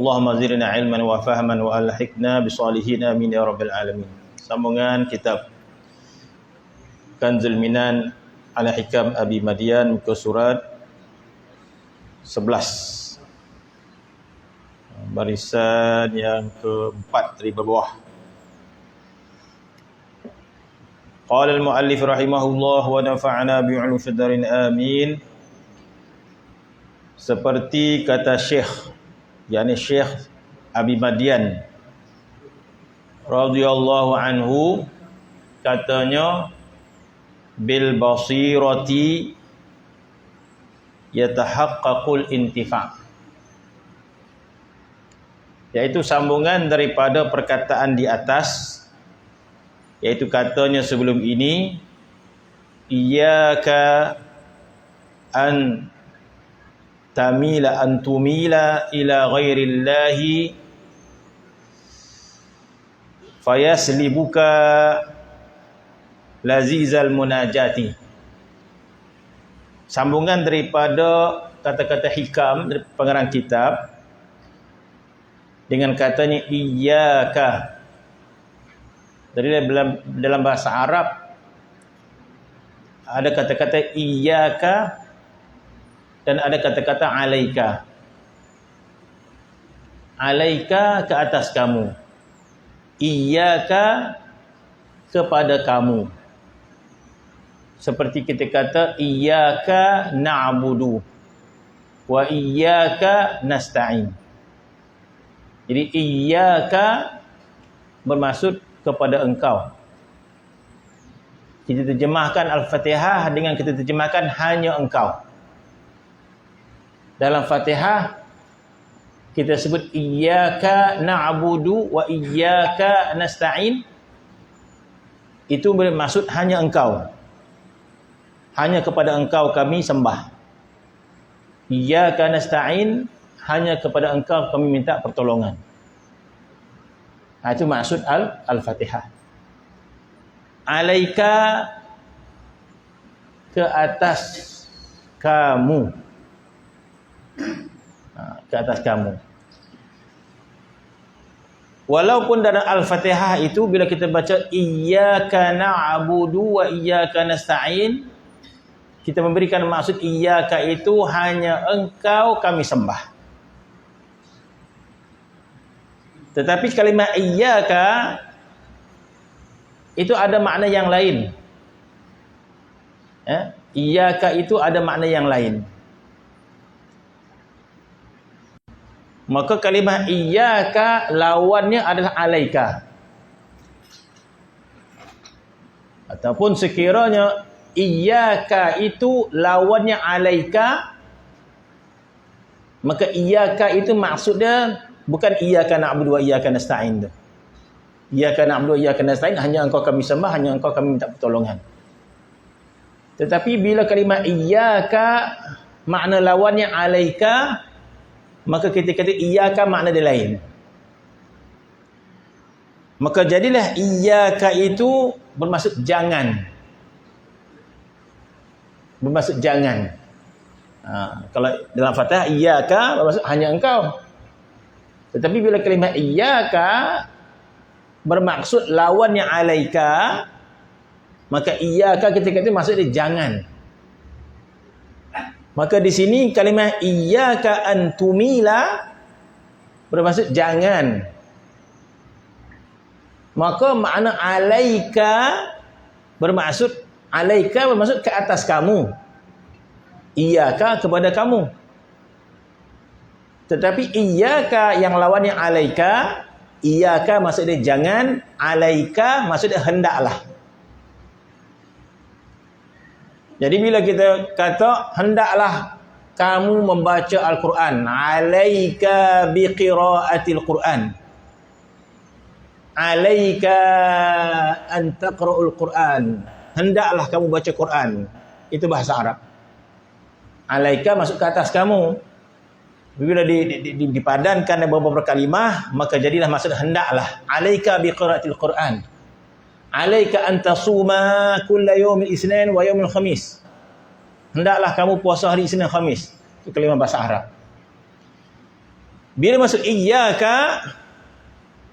Allahumma zidna ilman wa fahman wa alhiqna bisalihin amin ya rabbal alamin. Sambungan kitab Kanzul Minan ala Hikam Abi Madian, muka surat 11, barisan yang keempat dari bawah. Qala al-muallif rahimahullah wa nafa'ana bi'ulum syadarin amin. Seperti kata Syekh, yakni Syekh Abi Madian radhiyallahu anhu, katanya bil basirati yatahaqqaqul intifa', yaitu sambungan daripada perkataan di atas, yaitu katanya sebelum ini, iyyaka an tamila antumila ila ghairillahi fayaslibuka lazizal munajati. Sambungan daripada kata-kata hikam dari pengarang kitab dengan katanya iyyaka. Dari dalam bahasa Arab ada kata-kata iyyaka dan ada kata-kata alaika. Alaika ke atas kamu, iyyaka kepada kamu. Seperti kita kata iyyaka na'budu wa iyyaka nasta'in. Jadi iyyaka bermaksud kepada engkau. Kita terjemahkan Al-Fatihah dengan kita terjemahkan hanya engkau. Dalam Fatihah kita sebut iyyaka na'budu wa iyyaka nasta'in. Itu bermaksud hanya engkau. Hanya kepada engkau kami sembah. Iyyaka nasta'in, hanya kepada engkau kami minta pertolongan. Itu maksud Al-Fatihah. Alaika ke atas kamu. Ke atas kamu. Walaupun dalam Al-Fatihah itu bila kita baca iyyaka na'budu wa iyyaka nasta'in, kita memberikan maksud iyyaka itu hanya engkau kami sembah. Tetapi kalimat iyyaka itu ada makna yang lain. Iyyaka itu ada makna yang lain. Maka kalimah iyyaka lawannya adalah alaika. Ataupun sekiranya iyyaka itu lawannya alaika, maka iyyaka itu maksudnya bukan iyyaka na'budu wa iyyaka nasta'in. Iyyaka na'budu wa iyyaka nasta'in hanya engkau kami sembah, hanya engkau kami minta pertolongan. Tetapi bila kalimah iyyaka makna lawannya alaika, maka kita kata iyyaka makna dia lain. Maka jadilah iyyaka itu bermaksud jangan. Bermaksud jangan. Kalau dalam Fatihah iyyaka bermaksud hanya engkau. Tetapi bila kalimah iyyaka bermaksud lawannya alaika, maka iyyaka kita kata maksud dia jangan. Maka di sini kalimah iyyaka antumila bermaksud jangan. Maka makna alaika bermaksud ke atas kamu. Iyyaka kepada kamu. Tetapi iyyaka yang lawannya alaika, iyyaka maksud dia jangan, alaika maksud dia hendaklah. Jadi bila kita kata hendaklah kamu membaca Al-Quran, alaika biqiraatil Quran, alaika an taqra'ul Quran, hendaklah kamu baca Quran. Itu bahasa Arab. Alaika maksud ke atas kamu. Bila dipadankan dengan beberapa kalimah, maka jadilah maksud hendaklah. Alaika biqiraatil Quran, alaika an tasuma kulla yaumil isnin wa yaumil khamis. Hendaklah kamu puasa hari Isnin Khamis. Itu kalimah bahasa Arab. Bila masuk iyyaka,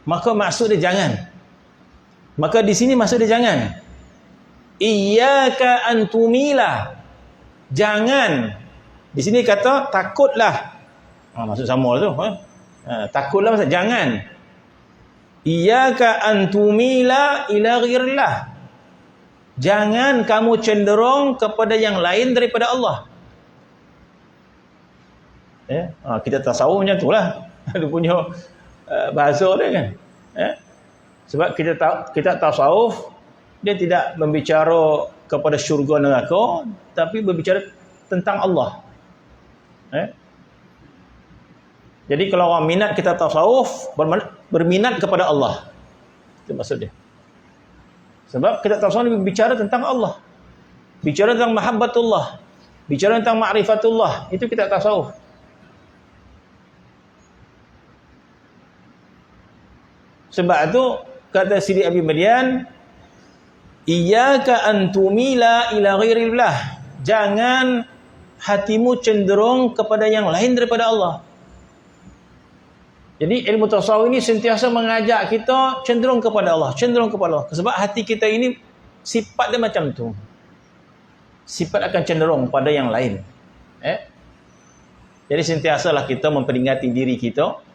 maka maksud dia jangan. Maka di sini maksud dia jangan. Iyyaka antumila. Jangan. Di sini kata takutlah. Maksud sama tu. Takutlah maksud jangan. Iyyaka antumila ila ghairillah. Jangan kamu cenderung kepada yang lain daripada Allah. Kita tasawuf macam itulah. Dia punya bahasa dia kan. Sebab kita tasawuf, dia tidak membicara kepada syurga neraka, tapi berbicara tentang Allah. Jadi kalau orang minat kita tasawuf, berminat kepada Allah. Itu maksud dia. Sebab kita tasawuf berbicara tentang Allah. Bicara tentang mahabbatullah. Bicara tentang ma'rifatullah. Itu kita tasawuf. Sebab itu kata Sidi Abi Madian, iyyaka antumila ila ghairillah. Jangan hatimu cenderung kepada yang lain daripada Allah. Jadi ilmu tasawuf ini sentiasa mengajak kita cenderung kepada Allah, cenderung kepada Allah. Sebab hati kita ini sifat dia macam tu. Sifat akan cenderung pada yang lain. Jadi sentiasalah kita memperingati diri kita.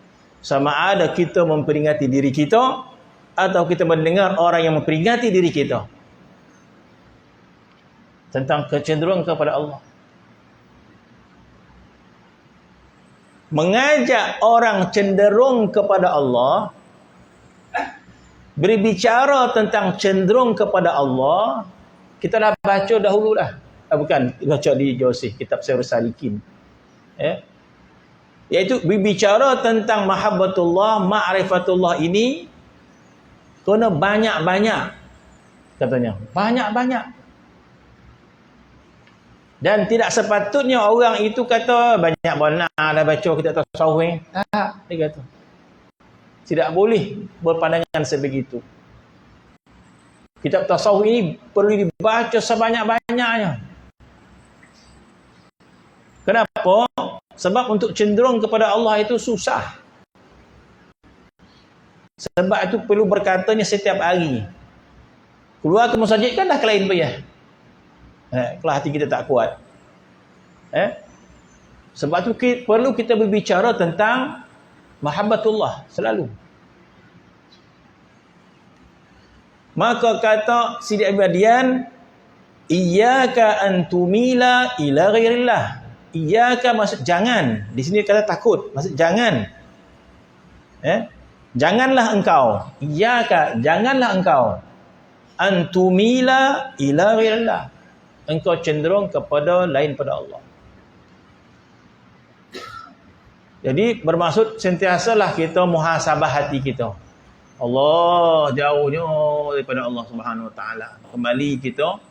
Sama ada kita memperingati diri kita atau kita mendengar orang yang memperingati diri kita tentang kecenderungan kepada Allah. Mengajak orang cenderung kepada Allah, berbicara tentang cenderung kepada Allah, kita dah baca dahulu dah. Bukan, baca di Josih, kitab Syairus Salikin. Iaitu berbicara tentang mahabbatullah, ma'rifatullah ini kena banyak-banyak, katanya. Banyak-banyak. Dan tidak sepatutnya orang itu kata banyak benar dah baca kita tasawuf. Tak, dia kata. Tidak boleh berpandangan sebegitu. Kitab tasawuf ini perlu dibaca sebanyak-banyaknya. Kenapa? Sebab untuk cenderung kepada Allah itu susah. Sebab itu perlu berkatanya setiap hari. Keluar ke masjid kan dah kelain payah. Kalau hati kita tak kuat. Sebab itu perlu kita berbicara tentang mahabbatullah selalu. Maka kata Sidi Abadian, iyyaka antumila ila ghairillah. Iyyaka maksud jangan. Di sini kata takut, maksud jangan. Janganlah engkau. Iyyaka, janganlah engkau. Antumila ila ghairillah. Engkau cenderung kepada lain pada Allah. Jadi bermaksud sentiasalah kita muhasabah hati kita. Allah jauhnya daripada Allah Subhanahu wa taala. Kembali kita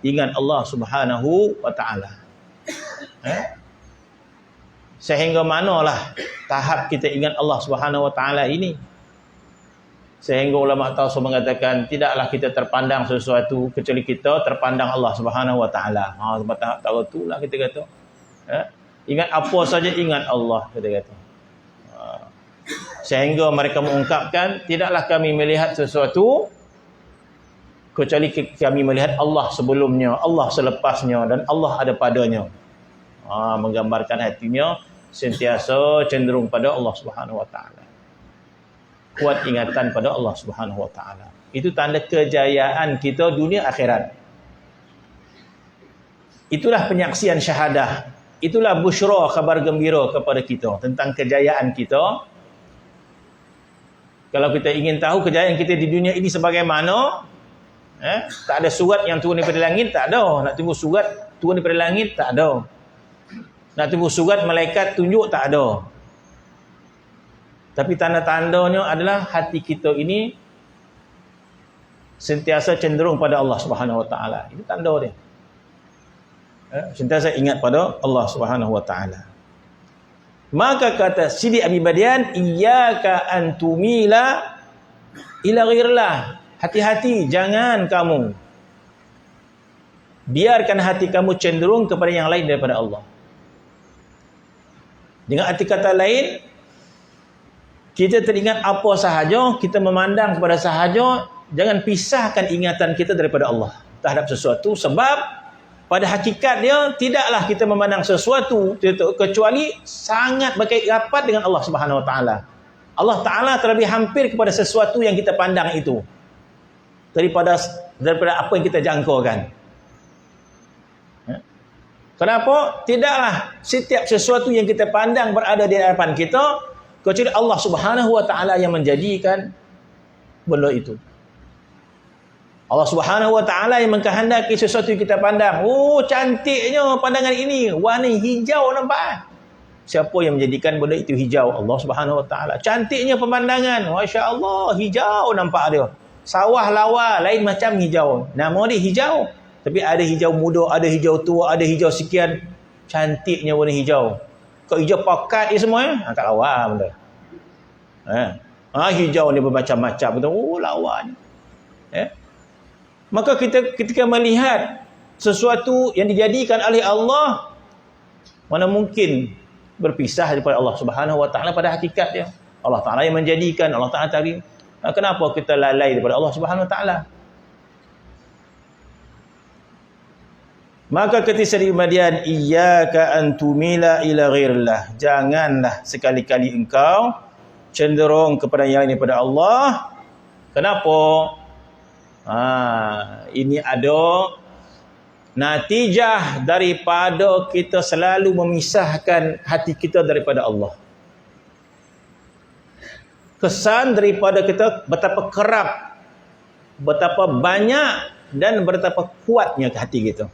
ingat Allah Subhanahu wa taala. Sehingga manalah tahap kita ingat Allah Subhanahu wa taala ini. Sehingga ulama tasawuf mengatakan tidaklah kita terpandang sesuatu kecuali kita terpandang Allah Subhanahu wa taala. Tahap tahu itulah kita kata. Ingat apa saja ingat Allah kita kata. Sehingga mereka mengungkapkan tidaklah kami melihat sesuatu kecuali kami melihat Allah sebelumnya, Allah selepasnya dan Allah ada padanya. Menggambarkan hatinya sentiasa cenderung pada Allah Subhanahu wa taala. Kuat ingatan pada Allah Subhanahu wa taala. Itu tanda kejayaan kita dunia akhirat. Itulah penyaksian syahadah. Itulah busyra, kabar gembira kepada kita tentang kejayaan kita. Kalau kita ingin tahu kejayaan kita di dunia ini sebagaimana, tak ada surat yang turun daripada langit, tak ada. Nak tunggu surat turun daripada langit, tak ada. Nak tunggu surat malaikat tunjuk, tak ada. Tapi tanda-tandanya adalah hati kita ini sentiasa cenderung pada Allah Subhanahu wa taala. Itu tanda dia. Sentiasa ingat pada Allah Subhanahu wa taala. Maka kata Sidi Abi Badian, iyyaka antumila ila ghairillah. Hati-hati, jangan kamu biarkan hati kamu cenderung kepada yang lain daripada Allah. Dengan arti kata lain, Kita teringat apa sahaja, kita memandang kepada sahaja, jangan pisahkan ingatan kita daripada Allah terhadap sesuatu, sebab pada hakikat dia tidaklah kita memandang sesuatu kecuali sangat berkait rapat dengan Allah Subhanahu Wa Taala. Allah Taala terlebih hampir kepada sesuatu yang kita pandang itu daripada apa yang kita jangkaukan. Kenapa? Tidaklah setiap sesuatu yang kita pandang berada di hadapan kita kecuali Allah Subhanahu Wa Taala yang menjadikan benda itu. Allah Subhanahu Wa Taala yang mengkehendaki sesuatu yang kita pandang. Oh, cantiknya pandangan ini, warna hijau nampak. Siapa yang menjadikan benda itu hijau? Allah Subhanahu Wa Taala. Cantiknya pemandangan, masya-Allah, hijau nampak dia. Sawah lawa lain macam hijau. Nama dia hijau. Tapi ada hijau muda, ada hijau tua, ada hijau sekian. Cantiknya warna hijau. Kau hijau pakat ni semua tak lawa benda. Hijau ni bermacam-macam. Oh, lawa ni. Maka kita ketika melihat sesuatu yang dijadikan oleh Allah, mana mungkin berpisah daripada Allah Subhanahu Wa Taala pada hakikatnya. Allah Taala yang menjadikan, Allah Taala tadi. Kenapa kita lalai daripada Allah Subhanahu Wa Taala? Maka ketika kemudian iyyaka an tumila ila ghairillah, janganlah sekali-kali engkau cenderung kepada yang lain daripada Allah. Kenapa? Ini ada natijah daripada kita selalu memisahkan hati kita daripada Allah. Kesan daripada kita betapa kerap, betapa banyak dan betapa kuatnya hati kita.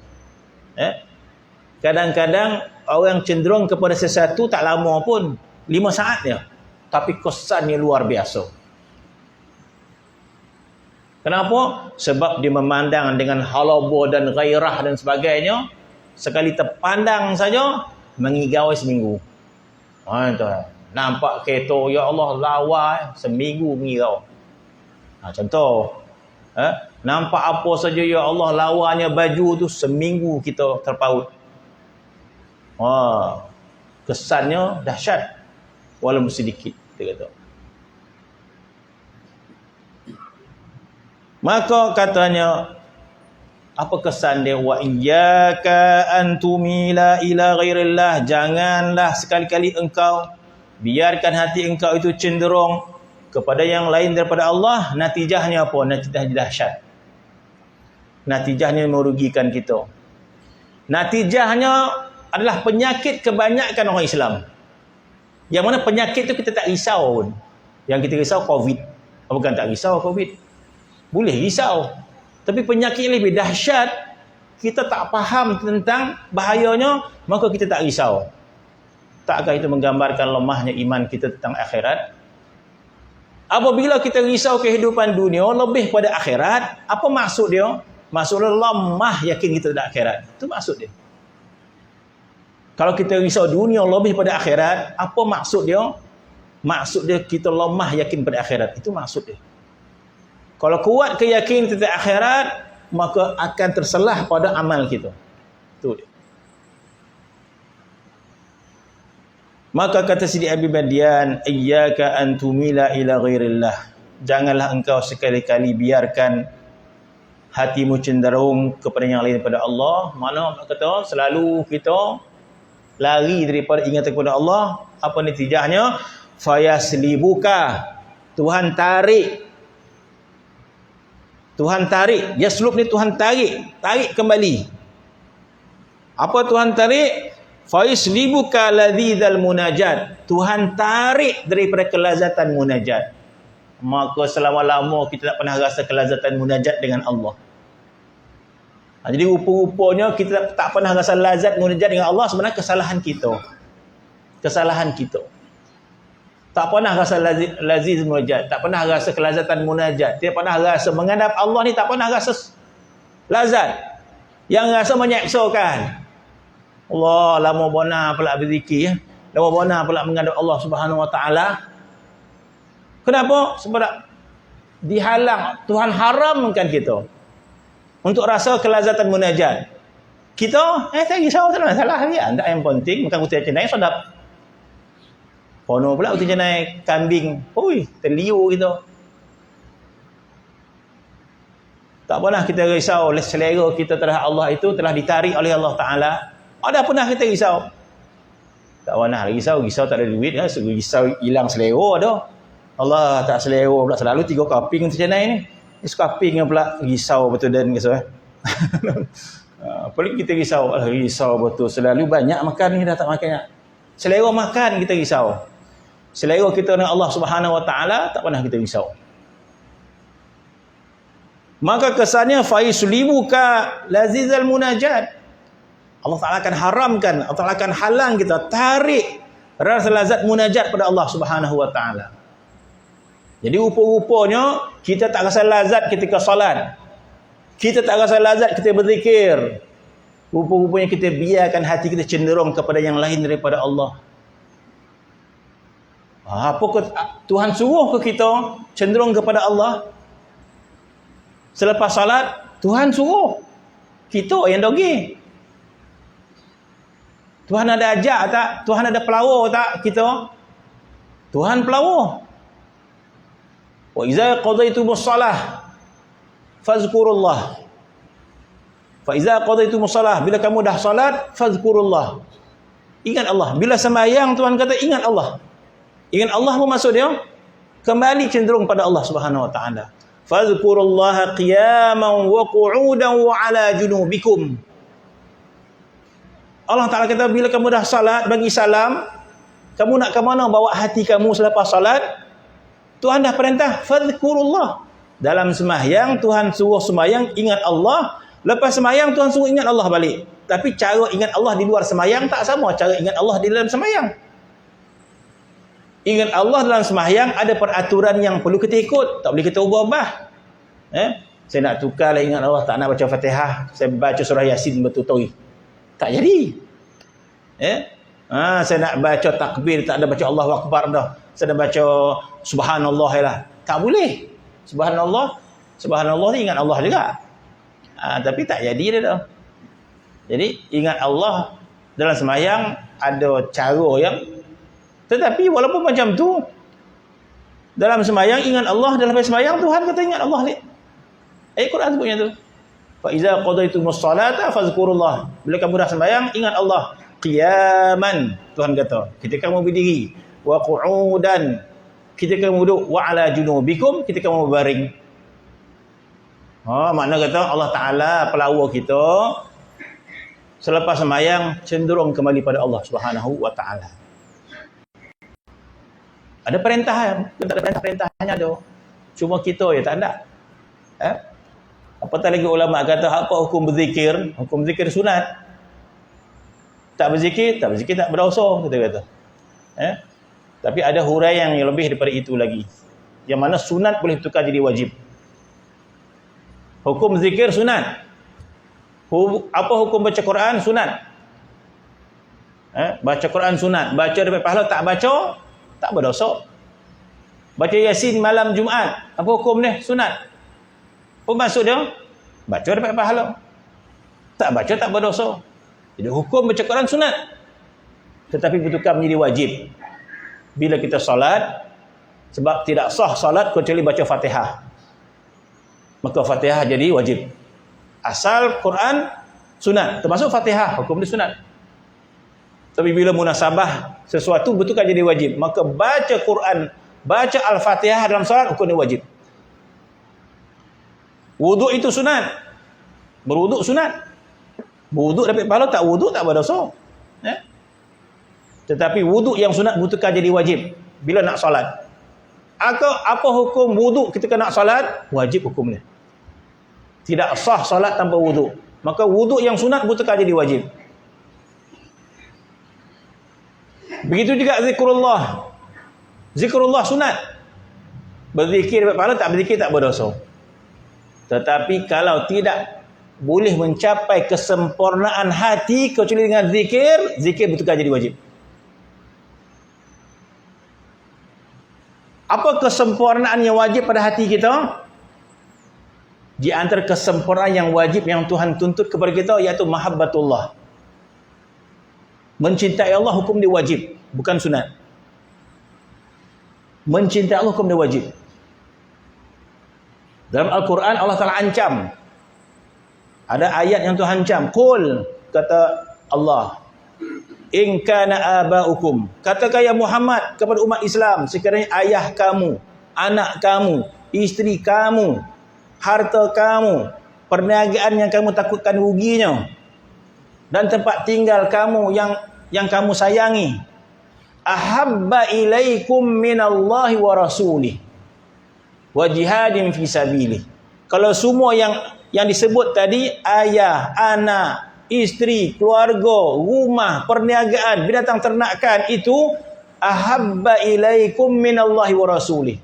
Kadang-kadang orang cenderung kepada sesuatu tak lama pun, 5 saat je, tapi kesannya luar biasa. Kenapa? Sebab dia memandang dengan halaba dan gairah dan sebagainya. Sekali terpandang saja, mengigau seminggu. Nampak kereta, ya Allah, lawa, seminggu mengigau. Contoh, nampak apa saja, ya Allah, lawanya baju tu, seminggu kita terpaut. Kesannya dahsyat, walaupun sedikit, dia kata. Maka katanya, apa kesan dia? Wa iyyaka an tumila ila ghairillah, janganlah sekali-kali engkau biarkan hati engkau itu cenderung kepada yang lain daripada Allah. Natijahnya apa? Natijah dahsyat. Natijahnya merugikan kita. Natijahnya adalah penyakit kebanyakan orang Islam. Yang mana penyakit itu kita tak risau pun. Yang kita risau COVID. Bukan tak risau COVID. Boleh risau. Tapi penyakit yang lebih dahsyat, kita tak faham tentang bahayanya, maka kita tak risau. Takkah itu menggambarkan lemahnya iman kita tentang akhirat? Apabila kita risau kehidupan dunia lebih pada akhirat, apa maksud dia? Maksudnya lemah yakin kita tentang akhirat. Itu maksud dia. Kalau kita risau dunia lebih pada akhirat, apa maksud dia? Maksud dia kita lemah yakin pada akhirat. Itu maksud dia. Kalau kuat keyakinan tentang akhirat, maka akan terselah pada amal kita. Itu dia. Maka kata Sidi Abi Badian, iyyaka an tumila ila ghairillah. Janganlah engkau sekali-kali biarkan hatimu cenderung kepada yang lain daripada Allah. Mana kata selalu kita lari daripada ingatan kepada Allah. Apa natijahnya? Fayaslibuka. Tuhan tarik. Tuhan tarik. Yaslub ni Tuhan tarik. Tarik kembali. Apa Tuhan tarik? Faislibuka ladzidal munajat. Tuhan tarik daripada kelazatan munajat. Maka selama-lama kita tak pernah rasa kelazatan munajat dengan Allah. Jadi rupa-rupanya kita tak pernah rasa lazat munajat dengan Allah, sebenarnya kesalahan kita. Kesalahan kita. Tak pernah rasa laziz munajat, tak pernah rasa kelazatan munajat, tidak pernah rasa menghadap Allah ni, tak pernah rasa lazat. Yang rasa menyeksakan. Allah, lama bona pula berzikir, lama bona pula menghadap Allah Subhanahu Wa Taala. Kenapa? Sebab dihalang, Tuhan haramkan kita untuk rasa kelazatan munajat. Kita tak risau, tak ada masalah dia. Tak yang penting makan putih cenai sedap. Kono pula tu jenai kambing. Oi, terliur gitu. Tak pernah kita risau oleh selera kita terhadap Allah itu telah ditarik oleh Allah Ta'ala. Ada pernah kita risau? Tak pernah risau tak ada duit. Risau hilang selera ada. Allah tak selera pula selalu 3 kaping tu jenai ni. Kaping pula risau betul dan kisah. Paling kita risau betul. Selalu banyak makan ni dah tak makan. Selera makan kita risau. Selera kita dengan Allah Subhanahu Wa Ta'ala tak pernah kita risau. Maka kesannya faislibuka lazizal munajat. Allah Ta'ala akan haramkan, Allah Ta'ala akan halang kita, tarik rasa lazat munajat pada Allah Subhanahu Wa Ta'ala. Jadi rupa-rupanya kita tak rasa lazat ketika salat. Kita tak rasa lazat ketika berzikir. Rupa-rupanya kita biarkan hati kita cenderung kepada yang lain daripada Allah. Apakah Tuhan suruh ke kita cenderung kepada Allah? Selepas salat, Tuhan suruh. Kita yang dogi. Tuhan ada ajak tak? Tuhan ada pelawar tak kita? Tuhan pelawar. Wa iza qadaytumus shalah fazkurullah. Fa iza qadaytumus shalah, bila kamu dah salat, fazkurullah. Ingat Allah. Bila sembahyang Tuhan kata ingat Allah. Ingat Allah apa maksud dia? Kembali cenderung pada Allah Subhanahu Wa Ta'ala. Fazkurullaha qiyaman wa qu'udan wa ala junubikum. Allah Ta'ala kata bila kamu dah salat bagi salam, kamu nak ke mana bawa hati kamu selepas salat? Tuhan dah perintah fazkurullah. Dalam sembahyang Tuhan suruh sembahyang ingat Allah, lepas sembahyang Tuhan suruh ingat Allah balik. Tapi cara ingat Allah di luar sembahyang tak sama cara ingat Allah di dalam sembahyang. Ingat Allah dalam sembahyang ada peraturan yang perlu kita ikut. Tak boleh kita ubah-ubah. Saya nak tukarlah ingat Allah, tak nak baca Fatihah, saya baca surah Yasin betul-betul. Tak jadi. Saya nak baca takbir, tak ada baca Allahu Akbar dah. Saya nak baca Subhanallah lah. Tak boleh. Subhanallah ni ingat Allah juga. Tapi tak jadi dia dah. Jadi ingat Allah dalam sembahyang ada cara yang, tetapi walaupun macam tu, dalam sembahyang ingat Allah, dalam sembahyang Tuhan kata ingat Allah ni. Ayat Quran sebutnya tu. Fa iza qadaytumus salata fazkurullah. Bila kamu dah sembahyang ingat Allah. Qiyaman, Tuhan kata, ketika kamu berdiri, wa qu'udan, ketika kamu duduk, wa ala junubikum, ketika kamu berbaring. Makna kata Allah Ta'ala pelawar kita selepas sembahyang cenderung kembali pada Allah Subhanahu Wa Ta'ala. Ada perintah, tak ada perintahnya ada. Cuma kita ya tak ada. Apatah lagi ulama kata apa hukum berzikir? Hukum zikir sunat. Tak berzikir tak berdosa, kita kata. Tapi ada huraian yang lebih daripada itu lagi. Yang mana sunat boleh tukar jadi wajib. Hukum zikir sunat. Apa hukum baca Quran? Sunat. Baca Quran sunat. Baca dapat pahala, tak baca tak berdosa. Baca Yasin malam Jumaat, apa hukum dia? Sunat. Apa maksud dia? Baca dapat pahala. Tak baca tak berdosa. Jadi hukum baca Quran sunat. Tetapi bertukar menjadi wajib bila kita salat, sebab tidak sah salat kecuali baca Fatihah. Maka Fatihah jadi wajib. Asal Quran sunat, termasuk Fatihah, hukum dia sunat. Tapi bila munasabah sesuatu bertukar jadi wajib, maka baca Quran, baca Al-Fatihah dalam salat hukum dia wajib. Wuduk itu sunat. Berwuduk sunat. Berwuduk dapat pahala, tak wuduk tak berdosa. Tetapi wuduk yang sunat bertukar jadi wajib bila nak salat. Apa hukum wuduk ketika nak salat? Wajib hukumnya. Tidak sah salat tanpa wuduk. Maka wuduk yang sunat bertukar jadi wajib. Begitu juga zikrullah. Zikrullah sunat. Berzikir dapat pahala, tak berzikir tak berdosa. Tetapi kalau tidak boleh mencapai kesempurnaan hati kecuali dengan zikir, zikir bertukar jadi wajib. Apa kesempurnaan yang wajib pada hati kita? Di antara kesempurnaan yang wajib yang Tuhan tuntut kepada kita iaitu mahabbatullah. Mencintai Allah hukum dia wajib, bukan sunat. Mencintai Allah hukum dia wajib. Dalam Al-Quran Allah Ta'ala ancam. Ada ayat yang Tuhan ancam. Qul, kata Allah, in kana aba'ukum, katakan ya Muhammad kepada umat Islam, sekiranya ayah kamu, anak kamu, isteri kamu, harta kamu, perniagaan yang kamu takutkan ruginya, dan tempat tinggal kamu yang kamu sayangi, ahabba ilaikum minallahi wa rasulih wa jihadin fi sabilih. Kalau semua yang disebut tadi, ayah, anak, isteri, keluarga, rumah, perniagaan, binatang ternakan, itu ahabba ilaikum minallahi wa rasulih,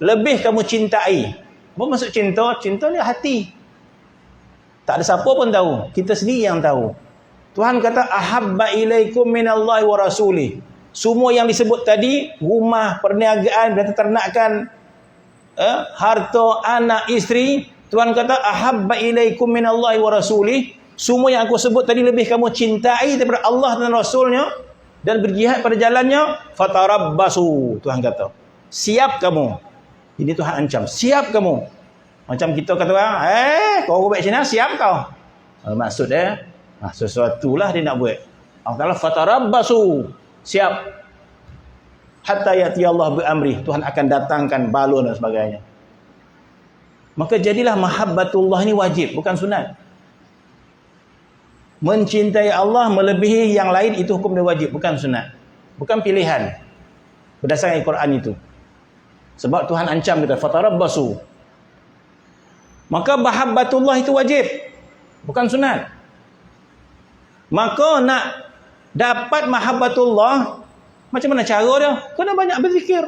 lebih kamu cintai. Apa maksud cinta? Cinta ni hati. Tak ada siapa pun tahu, kita sendiri yang tahu. Tuhan kata ahabba ilaikum minallahi wa rasulih. Semua yang disebut tadi, rumah, perniagaan, binatang ternakan, harta, anak, isteri, Tuhan kata ahabba ilaikum minallahi wa rasulih. Semua yang aku sebut tadi lebih kamu cintai daripada Allah dan Rasulnya, dan berjihad pada jalannya. Fatarabbasu, Tuhan kata, siap kamu. Ini Tuhan ancam, siap kamu. Macam kita kata orang, kau buat Cina, siap kau. Maksud sesuatu lah dia nak buat. Allah kata fatarabbasu, siap. Hatta yati Allah bi-amri, Tuhan akan datangkan balon dan sebagainya. Maka jadilah mahabbatullah ini wajib, bukan sunat. Mencintai Allah melebihi yang lain itu hukum dia wajib, bukan sunat. Bukan pilihan. Berdasarkan Al-Quran itu. Sebab Tuhan ancam kita, fatarabbasu. Maka mahabbatullah itu wajib, bukan sunat. Maka nak dapat mahabbatullah, macam mana cara dia? Kena banyak berzikir.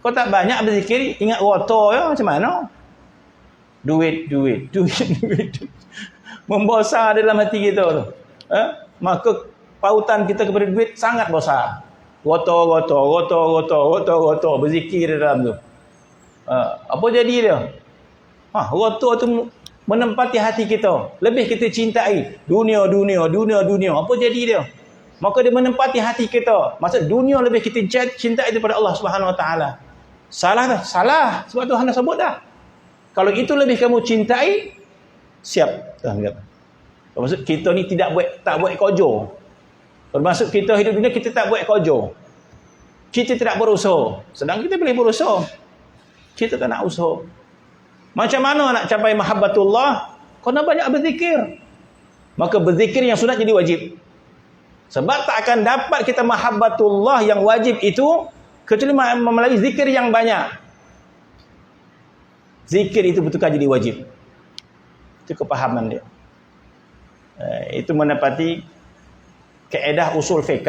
Kau tak banyak berzikir, ingat roto ya, macam mana? Duit. Membesar dalam hati kita tu. Maka pautan kita kepada duit sangat besar. Roto, berzikir dalam tu. Apa jadi dia? Roto tu menempati hati kita. Lebih kita cintai dunia. Apa jadi dia? Maka dia menempati hati kita. Maksud dunia lebih kita cintai daripada Allah Subhanahu Wa Taala. Salah dah, salah. Sebab Tuhan dah sebut dah. Kalau itu lebih kamu cintai, siap. Tuhan kata. Maksud kita ni tak buat kojo. Bermaksud kita hidup dunia kita tak buat kojo. Kita tidak berusaha. Sedang kita boleh berusaha. Kita tak nak usaha. Macam mana nak capai mahabbatullah? Kena banyak berzikir. Maka berzikir yang sunat jadi wajib. Sebab tak akan dapat kita mahabbatullah yang wajib itu kecuali melalui zikir yang banyak. Zikir itu betul-betul jadi wajib. Itu kepahaman dia. Itu menepati kaedah usul fiqh.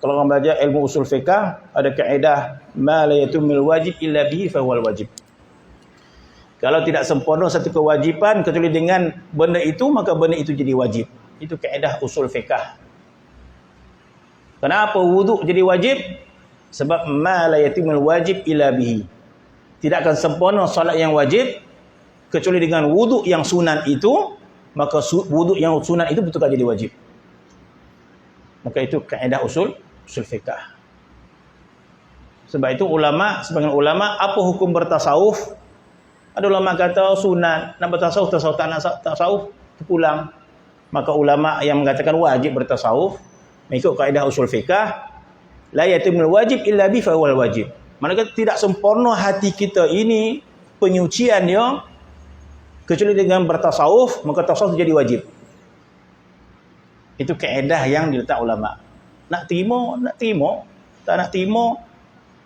Kalau orang belajar ilmu usul fiqh, ada kaedah ma la yatimul wajib illa bihi fa huwal wajib. Kalau tidak sempurna satu kewajiban kecuali dengan benda itu, maka benda itu jadi wajib. Itu kaedah usul fiqh. Kenapa wuduk jadi wajib? Sebab ma la yatimul wajib illa bihi. Tidak akan sempurna solat yang wajib kecuali dengan wuduk yang sunat itu, maka wuduk yang sunat itu betul-betul jadi wajib. Maka itu kaedah usul fiqh. Sebab itu sebagian ulama, apa hukum bertasawuf? Ada ulama kata sunat, nak bertasawuf, tak nak tasawuf, pulang. Maka ulama yang mengatakan wajib bertasawuf, mengikut kaedah usul fiqh, la yatimul wajib illa bi fa huwal wajib. Manakala tidak sempurna hati kita ini, penyucian dia, kecuali dengan bertasawuf, maka tasawuf jadi wajib. Itu kaedah yang diletak ulama. Nak terima, tak nak terima,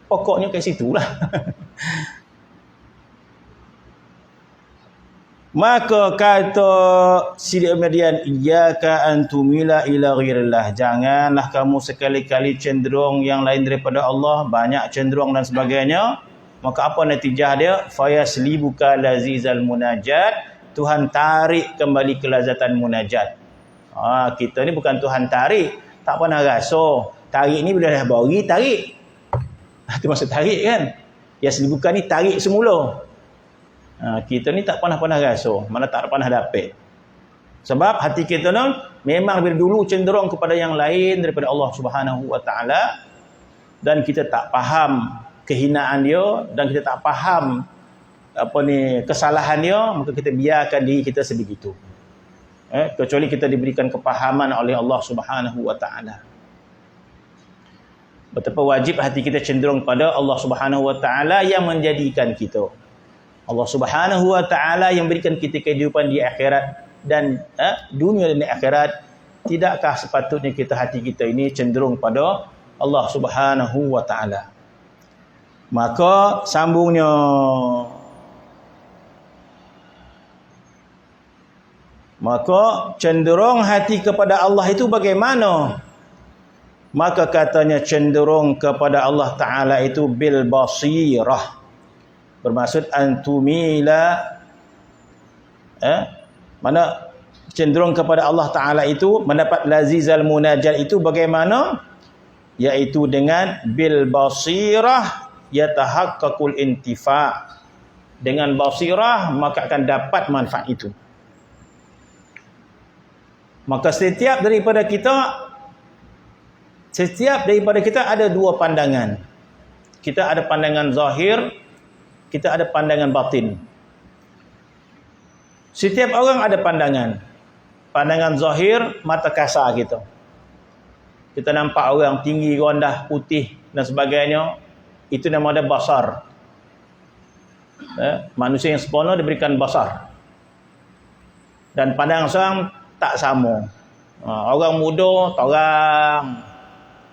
pokoknya kat situlah. Maka kata Sidi Ahmadian, iyyaka an tumila ila ghairillah. Janganlah kamu sekali-kali cenderung yang lain daripada Allah, banyak cenderung dan sebagainya. Maka apa natijah dia? Fayaslibuka lazizal munajat. Tuhan tarik kembali kelazatan munajat. Kita ni bukan Tuhan tarik, tak pernah rasa. Tarik ni bila dah bagi, tarik. Itu maksud tarik kan? Yaslibuka ni tarik semula. Kita ni tak pernah rasa, mana tak pernah dapat. Sebab hati kita ni memang dari dulu cenderung kepada yang lain daripada Allah Subhanahu Wa Taala, dan kita tak faham kehinaan dia dan kita tak faham kesalahan dia, maka kita biarkan diri kita sebegitu. Kecuali kita diberikan kepahaman oleh Allah Subhanahu wa taala. Betapa wajib hati kita cenderung pada Allah Subhanahu wa taala yang menjadikan kita. Allah Subhanahu wa taala yang berikan kita kehidupan di akhirat dan dunia dan akhirat. Tidakkah sepatutnya hati kita ini cenderung pada Allah Subhanahu wa taala? Maka sambungnya, maka cenderung hati kepada Allah itu bagaimana? Maka katanya cenderung kepada Allah Ta'ala itu bil basirah. Bermaksud antumila. Mana cenderung kepada Allah Ta'ala itu mendapat lazizal munajat itu bagaimana? Iaitu dengan bil basirah yatahaqqaqul intifa'. Dengan basirah maka akan dapat manfaat itu. Maka setiap daripada kita ada dua pandangan. Kita ada pandangan zahir, kita ada pandangan batin. Setiap orang ada pandangan. Pandangan zahir, mata kasar kita. Kita nampak orang tinggi, rendah, putih dan sebagainya. Itu nama dia basar. Manusia yang sempurna diberikan basar. Dan pandangan seorang tak sama. Orang muda, orang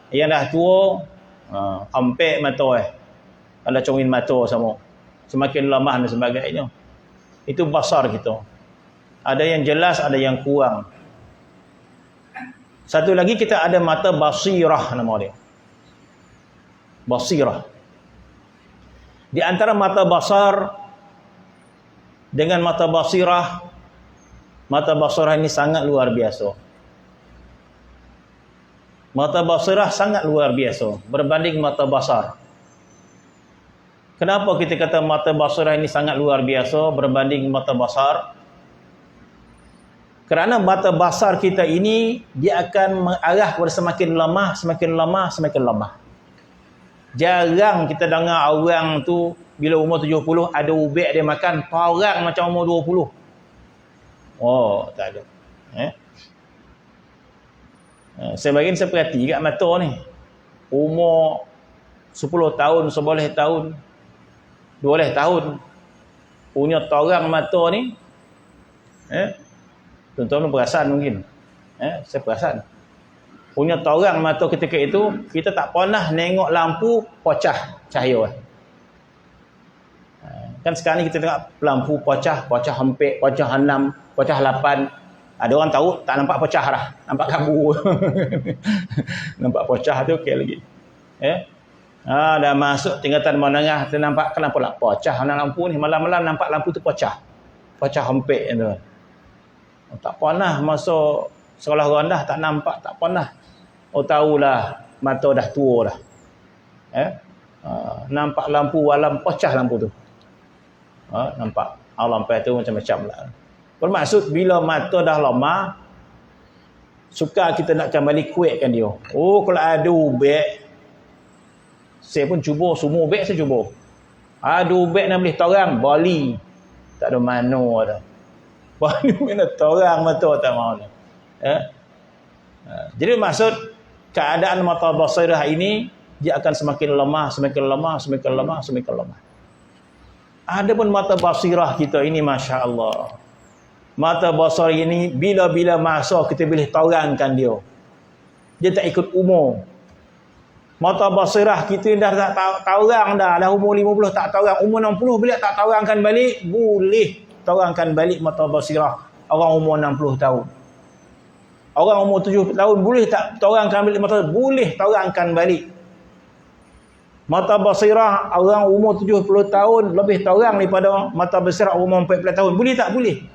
yang dah tua, hampir mata ada congin mata sama. Semakin lemah dan sebagainya. Itu basar kita. Ada yang jelas, ada yang kurang. Satu lagi kita ada mata basirah nama dia. Basirah. Di antara mata basar dengan mata basirah, mata basirah ini sangat luar biasa. Mata basirah sangat luar biasa berbanding mata basar. Kenapa kita kata mata basirah ini sangat luar biasa berbanding mata basar? Kerana mata basar kita ini dia akan mengarah kepada semakin lemah, semakin lemah, semakin lemah. Jarang kita dengar orang tu bila umur 70 ada ubek dia makan, orang macam umur 20. Oh, tak ada. Sebagian saya perhati kat mata ni. Umur 10 tahun, 11 tahun, 12 tahun. Punya torang mata ni. Tuan-tuan perasan mungkin. Saya perasan. Punya torang mata ketika itu, kita tak pernah tengok lampu pecah cahaya. Kan sekarang ni kita tengok lampu pecah hampir, pecah 6, pecah 8. Ada orang tahu tak nampak pecah dah. Nampak kabur. Nampak pecah tu okey lagi. Dah masuk tingkatan menengah, kita nampak kenapa lah pecah lampu ni. Malam-malam nampak lampu tu pecah. Pecah hampir tu. Tak pernah masuk sekolah rendah tak nampak, tak pernah. Oh tahulah mata dah tua dah. Nampak lampu walam pecah lampu tu. Nampak. Lampu tu macam-macam lah. Bermaksud bila mata dah lemah, sukar kita nak kembali kuatkan dia. Oh, kalau ada ubek, saya pun cuba, semua ubek saya cuba. Ada ubek nak boleh torang, Bali. Tak ada mana dah. Bali mana torang mata tak mahu. Jadi maksud, keadaan mata basirah ini, dia akan semakin lemah, semakin lemah, semakin lemah, semakin lemah. Adapun mata basirah kita ini, Masya Allah. Mata basar ini bila-bila masa kita boleh torangkan dia. Dia tak ikut umur. Mata basirah kita dah tak torang dah. Dah umur 50 tak torang. Umur 60 boleh tak torangkan balik? Boleh torangkan balik mata basirah. Orang umur 60 tahun. Orang umur 70 tahun boleh tak torangkan balik mata? Boleh torangkan balik. Mata basirah orang umur 70 tahun lebih torang daripada mata basirah umur 40 tahun. Boleh tak? Boleh.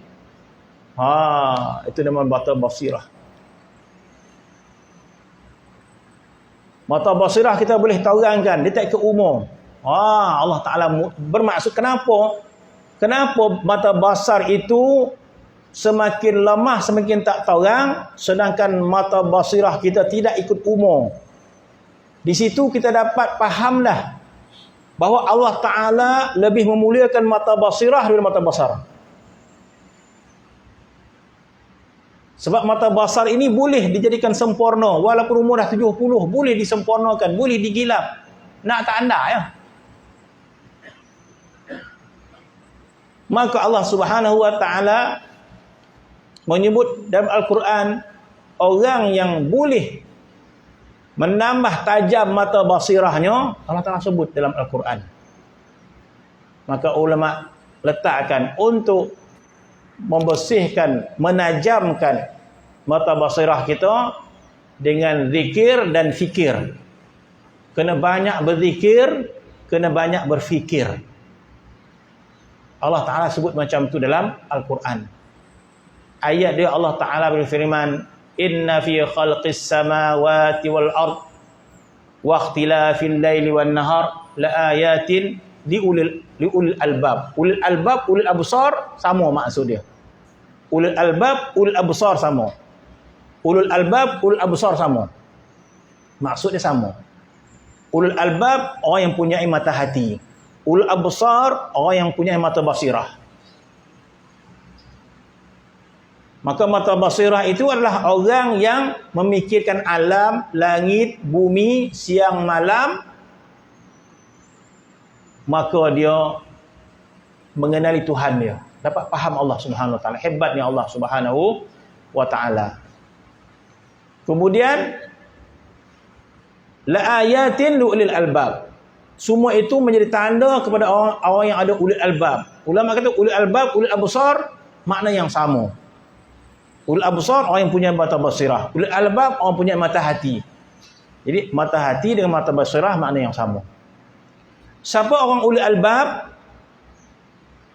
Itu nama mata basirah. Mata basirah kita boleh torangkan, dia tak ikut umur. Allah Ta'ala bermaksud kenapa? Kenapa mata basar itu semakin lemah, semakin tak torang, sedangkan mata basirah kita tidak ikut umur. Di situ kita dapat faham dah. bahawa Allah Ta'ala lebih memuliakan mata basirah daripada mata basar. Sebab mata basar ini boleh dijadikan sempurna, walaupun umur dah 70, boleh disempurnakan, boleh digilap. Nak tak anda ya? Maka Allah Subhanahu wa Ta'ala menyebut dalam Al-Quran orang yang boleh menambah tajam mata basirahnya, Allah Ta'ala sebut dalam Al-Quran. Maka ulama letakkan untuk membersihkan, menajamkan mata basirah kita dengan zikir dan fikir. Kena banyak berzikir, kena banyak berfikir. Allah Ta'ala sebut macam tu dalam Al-Quran. Ayat dia Allah Ta'ala berfirman, Inna fi khalqis samawati wal ard wa ikhtilafil laili wan nahar la ayatin liul albab. Ulil albab, ulil absar sama maksud dia. Ulil albab, ulil absar sama. Ulul albab, ulil absar sama. Maksud dia sama. Ulul albab orang yang punya mata hati. Ulul absar orang yang punya mata basirah. Maka mata basirah itu adalah orang yang memikirkan alam, langit, bumi, siang, malam. Maka dia mengenali Tuhan dia. Dapat faham Allah Subhanahu wa Ta'ala. Hebatnya Allah Subhanahu wa Ta'ala. Kemudian, la ayatin ulil albab. Semua itu menjadi tanda kepada orang yang ada ulil albab. Ulama kata ulil albab, ulil absar, makna yang sama. Ulil absar orang yang punya mata basirah. Ulil albab orang punya mata hati. Jadi mata hati dengan mata basirah makna yang sama. Siapa orang ulil albab?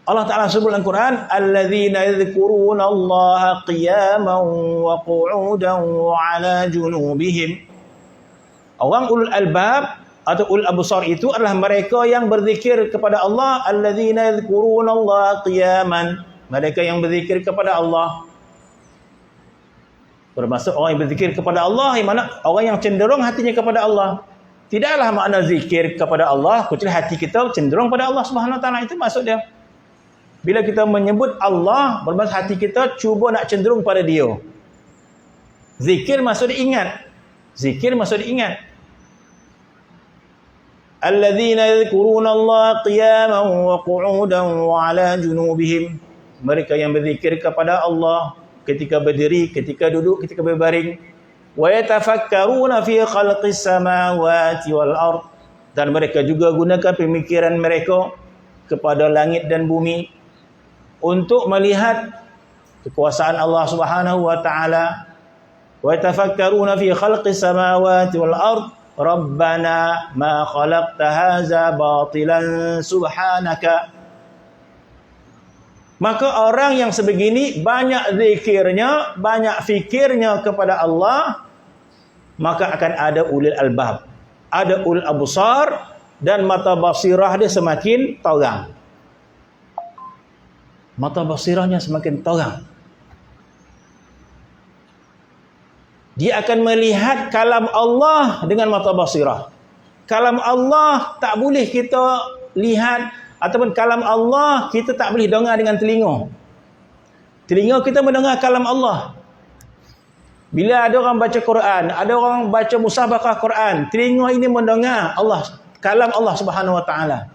Allah Ta'ala sebut dalam Quran, alladzina yadhkuruna Allaha qiyaman wa qu'udan wa 'ala junubihim. Orang ulul albab atau ulul absar itu adalah mereka yang berzikir kepada Allah, alladzina yadhkuruna Allaha qiyaman. Mereka yang berzikir kepada Allah. Bermaksud orang yang berzikir kepada Allah, yang mana orang yang cenderung hatinya kepada Allah. Tidaklah makna zikir kepada Allah kecuali hati kita cenderung pada Allah Subhanahu wa Ta'ala. Itu maksud dia. Bila kita menyebut Allah, bermaksud hati kita cuba nak cenderung pada dia. Zikir maksud ingat. Zikir maksud ingat. Alladzina yadhkuruna Allah qiyaman wa qu'udan wa 'ala junubihim. Mereka yang berzikir kepada Allah ketika berdiri, ketika duduk, ketika berbaring. Wa yatafakkaruna fi khalqis samawati wal ard. Dan mereka juga gunakan pemikiran mereka kepada langit dan bumi untuk melihat kekuasaan Allah Subhanahu wa Ta'ala. Wa yatafakkaruna fi khalqis samawati wal ard. Rabbana ma khalaqta hadza batilan subhanaka. Maka orang yang sebegini banyak zikirnya, banyak fikirnya kepada Allah, maka akan ada ulil albab, ada ulil absar, dan mata basirah dia semakin terang. Mata basirahnya semakin terang. Dia akan melihat kalam Allah dengan mata basirah. Kalam Allah tak boleh kita lihat, ataupun kalam Allah kita tak boleh dengar dengan telinga. Telinga kita mendengar kalam Allah. Bila ada orang baca Quran, ada orang baca musabaqah Quran, telinga ini mendengar Allah, kalam Allah Subhanahu wa Ta'ala.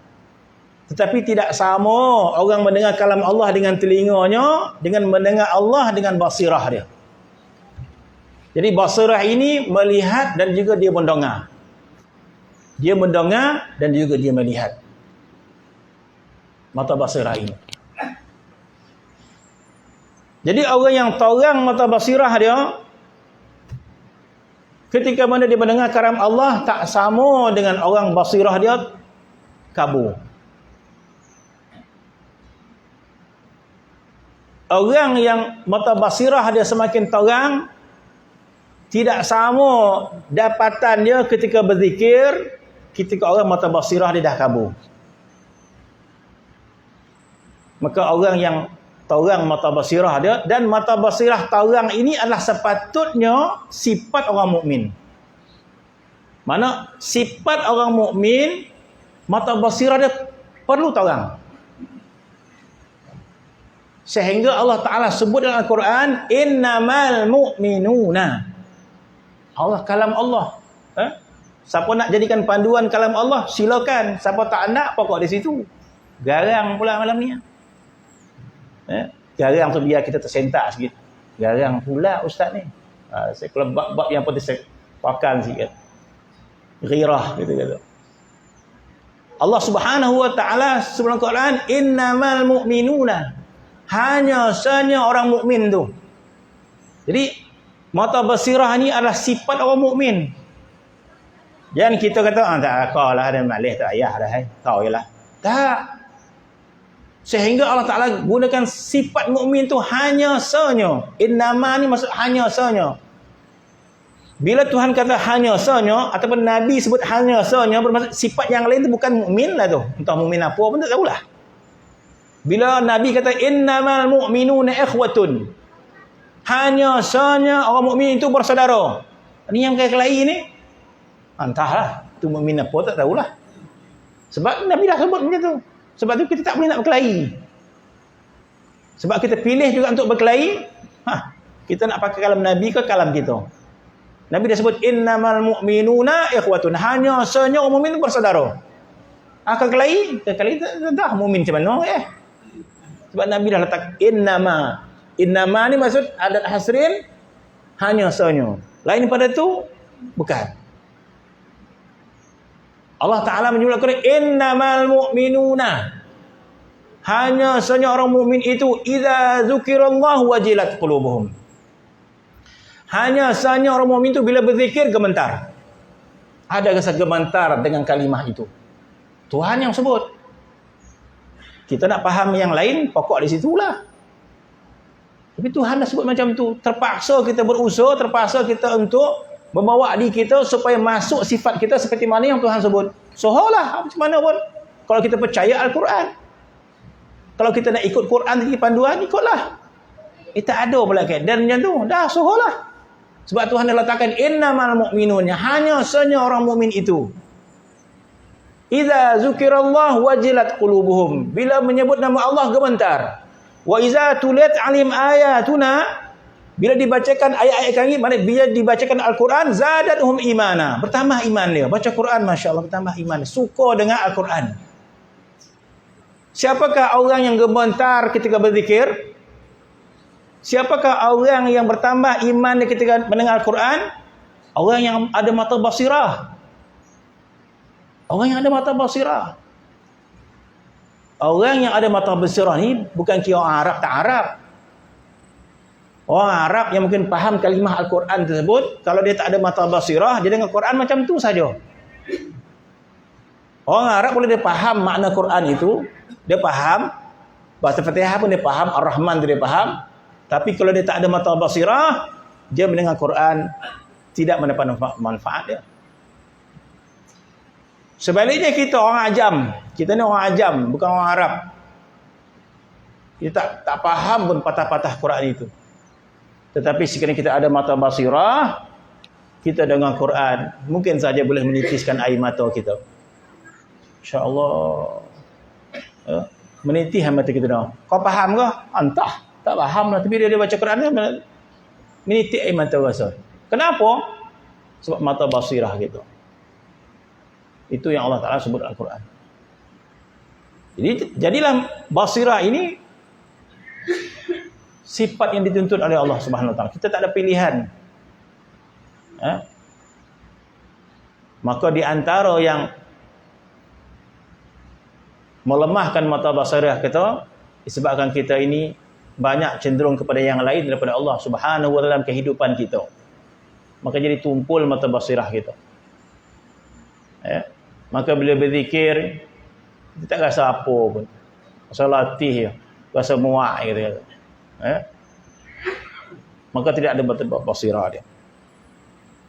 Tetapi tidak sama orang mendengar kalam Allah dengan telinganya dengan mendengar Allah dengan basirah dia. Jadi basirah ini melihat dan juga dia mendengar. Dia mendengar dan juga dia melihat. Mata basirah ini. Jadi orang yang terang mata basirah dia, ketika mana dia mendengar kalam Allah, tak sama dengan orang basirah dia kabur. Orang yang mata basirah dia semakin terang, tidak sama dapatan dia ketika berzikir, ketika orang mata basirah dia dah kabur. Maka orang yang terang mata basirah dia, dan mata basirah terang ini adalah sepatutnya sifat orang mukmin. Mana sifat orang mukmin Mata basirah dia perlu tahu orang. Sehingga Allah Ta'ala sebut dalam Al-Quran, innamal mu'minuna. Allah, kalam Allah. Siapa nak jadikan panduan kalam Allah, silakan. Siapa tak nak, pokok di situ. Garang pula malam ni. Garang tu biar kita tersentak sikit. Garang pula ustaz ni. Saya kalau bab-bab yang pun saya pakan sikit. Ghirah gitu kata. Allah Subhanahu wa taala sebelum Quran, innamal mu'minuna. Hanya sahaja orang mukmin tu. Jadi mata basirah ni adalah sifat orang mukmin. Jangan kita kata tak apalah ada malih tak payah dah tahu jelah. Tak. Sehingga Allah Taala gunakan sifat mukmin tu hanya sahaja. Innama ni maksud hanya sahaja. Bila Tuhan kata hanya sahaja ataupun Nabi sebut hanya sahaja, bermaksud sifat yang lain tu bukan mukmin lah tu. Entah mukmin apa pun tak tahulah. Bila Nabi kata innamal mu'minuna ikhwatun, hanya sahaja orang mukmin itu bersaudara. Ini yang kelahi ni, entahlah tu mukmin apa tak tahulah. Sebab Nabi dah sebut macam tu. Sebab tu kita tak boleh nak berkelahi. Sebab kita pilih juga untuk berkelahi, kita nak pakai kalam Nabi ke kalam kita. Nabi dah sebut innamal mu'minuna ikhwatun, hanya sahaja orang mukmin itu bersaudara. Akan kelahi dah mukmin macam mana Sebab Nabi dah letak innama. Innama ni maksud adat hasrin, hanya sahaja. Lain daripada tu bukan. Allah Ta'ala menyebutkan innamal mu'minuna, hanya sahaja orang mukmin itu idza dzukirallahu wajilat qulubuhum. Hanya sahaja orang mukmin itu bila berzikir gemetar. Ada rasa gemetar dengan kalimah itu. Tuhan yang sebut. Kita nak faham yang lain, pokok di situlah. Tapi Tuhan dah sebut macam tu. Terpaksa kita berusaha, terpaksa kita untuk membawa diri kita supaya masuk sifat kita seperti mana yang Tuhan sebut. Soholah, macam mana pun. Kalau kita percaya Al-Quran. Kalau kita nak ikut Quran, ikut panduan, ikutlah. Tak ada pula kan. Dan macam tu, dah soholah. Sebab Tuhan dah letakkan innamal mu'minun, hanya sahaja orang mukmin itu. Idza zukirallahu wajilat qulubuhum, bila menyebut nama Allah gemetar. Wa iza tuliyat alim ayatuna, bila dibacakan ayat-ayat kami, maknanya bila dibacakan Al-Quran, zadatuhum imana, bertambah iman dia. Baca Quran, masya-Allah, bertambah iman, suka dengan Al-Quran. Siapakah orang yang gemetar ketika berzikir? Siapakah orang yang bertambah iman ketika mendengar Al-Quran? Orang yang ada mata basirah. Orang yang ada mata basirah. Orang yang ada mata basirah ni bukan kira orang Arab tak Arab. Orang Arab yang mungkin faham kalimah Al-Quran tersebut, kalau dia tak ada mata basirah, dia dengar Quran macam tu saja. Orang Arab boleh dia faham makna Quran itu, dia faham bahasa Fatihah pun dia faham, Ar-Rahman tu dia faham. Tapi kalau dia tak ada mata basirah, dia mendengar Quran tidak mendapat manfaat dia. Sebaliknya kita orang ajam, kita ni orang ajam, bukan orang Arab. Kita tak faham pun patah-patah Quran itu. Tetapi sekiranya kita ada mata basirah, kita dengar Quran, mungkin saja boleh menitiskan air mata kita. InsyaAllah. Menitih mata kita dah. Kau faham ke? Entah. Tak faham lah. Tapi dia baca Quran dia menitik air mata rasa. Kenapa? Sebab mata basirah gitu. Itu yang Allah Ta'ala sebut Al-Quran. Jadi jadilah basirah ini sifat yang dituntut oleh Allah Subhanahu Wa Ta'ala. Kita tak ada pilihan. Maka di antara yang melemahkan mata basirah kita, disebabkan kita ini banyak cenderung kepada yang lain daripada Allah Subhanahu Wa Ta'ala dalam kehidupan kita. Maka jadi tumpul mata basirah kita. Maka bila berzikir, kita tak rasa apa pun. Rasa latih, rasa muak gitu. Maka tidak ada mata basirah dia.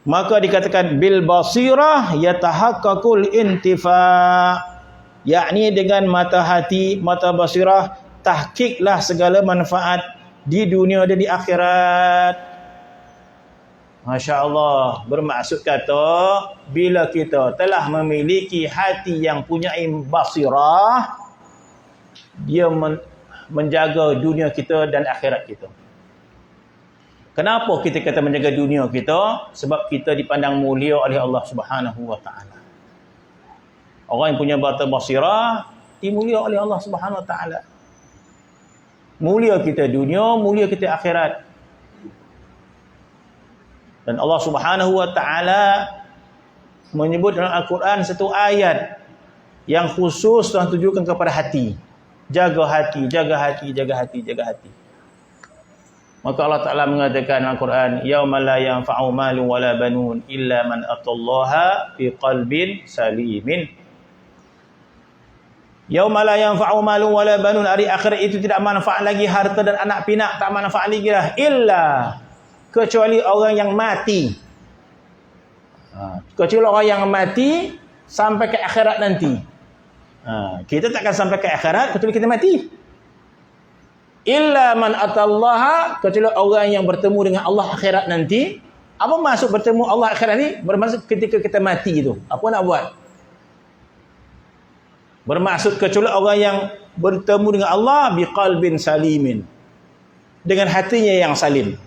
Maka dikatakan bil basirah yatahaqqaqul intifa', yakni dengan mata hati, mata basirah, tahqiqlah segala manfaat di dunia dan di akhirat. Masya Allah, bermaksud kata bila kita telah memiliki hati yang punya basirah, dia menjaga dunia kita dan akhirat kita. Kenapa kita kata menjaga dunia kita? Sebab kita dipandang mulia oleh Allah Subhanahu wa taala. Orang yang punya mata basirah dimulia oleh Allah Subhanahu wa taala. Mulia kita dunia, mulia kita akhirat. Dan Allah Subhanahu wa taala menyebut dalam Al-Quran satu ayat yang khusus Tuhan tujukan kepada hati. Jaga hati, jaga hati, jaga hati, jaga hati. Maka Allah Taala mengatakan dalam Al-Quran, yauma la yanfa'u malun wala banun illa man atallaha biqalbin salimin. Yauma la yanfa'u malun wala banun, hari akhirat itu tidak manfaat lagi harta dan anak pinak, tak manfaat lagi lah, illa kecuali orang yang mati. Kecuali orang yang mati sampai ke akhirat nanti. Kita takkan sampai ke akhirat kecuali kita mati. Illa man atallaha, kecuali orang yang bertemu dengan Allah akhirat nanti. Apa maksud bertemu Allah akhirat ni? Bermaksud ketika kita mati itu. Apa nak buat? Bermaksud kecuali orang yang bertemu dengan Allah biqalbin salimin, dengan hatinya yang salim.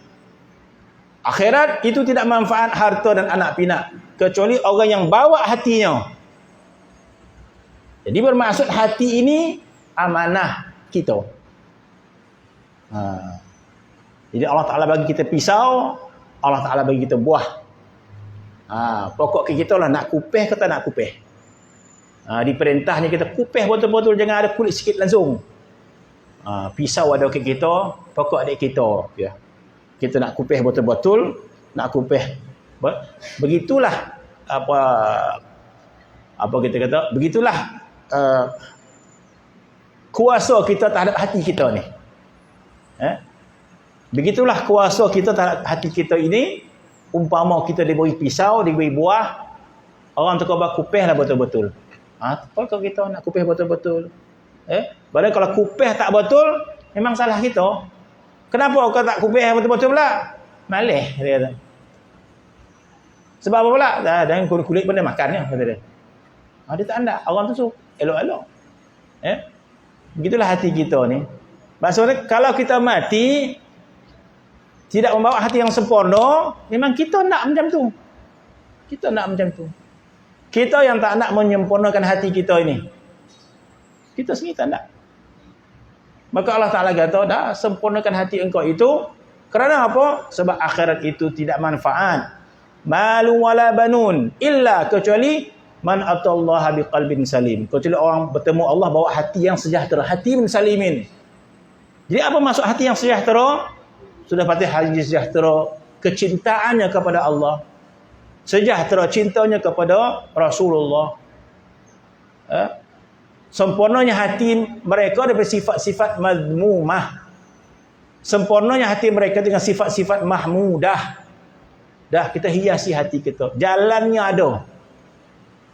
Akhirat itu tidak manfaat harta dan anak pinak kecuali orang yang bawa hatinya. Jadi bermaksud hati ini amanah kita. Jadi Allah Ta'ala bagi kita pisau, Allah Ta'ala bagi kita buah. Pokok kita lah nak kupeh ke tak nak kupeh. Diperintahnya kita kupeh betul-betul, jangan ada kulit sikit langsung. Pisau ada kat kita, pokok adik kita. Ya. Kita nak kupeh betul-betul, nak kupeh. Begitulah apa kita kata, begitulah kuasa kita terhadap hati kita ni. Begitulah kuasa kita terhadap hati kita ini. Umpama kita diberi pisau, diberi buah, orang tu kau kupeh lah betul-betul. Kalau kita nak kupeh betul-betul, padahal kalau kupeh tak betul, memang salah kita. Kenapa kau tak kupeh betul-betul pula? Malih dia kata. Sebab apa pula? Dan kulit benda makannya kata dia. Dia tak nak. Orang tu suruh elok-elok. Begitulah hati kita ni. Maksudnya kalau kita mati tidak membawa hati yang sempurna, memang kita nak macam tu. Kita nak macam tu. Kita yang tak nak menyempurnakan hati kita ini. Kita sendiri tak nak. Maka Allah Ta'ala kata, dah sempurnakan hati engkau itu. Kerana apa? Sebab akhirat itu tidak manfaat. Malu wala banun. Illa kecuali man atallaha biqalbin salim. Kecuali orang bertemu Allah bawa hati yang sejahtera. Hati min salimin. Jadi apa maksud hati yang sejahtera? Sudah pasti hati sejahtera kecintaannya kepada Allah. Sejahtera cintanya kepada Rasulullah. Sempurnanya hati mereka daripada sifat-sifat mazmumah. Sempurnanya hati mereka dengan sifat-sifat mahmudah. Dah kita hiasi hati kita. Jalannya ada.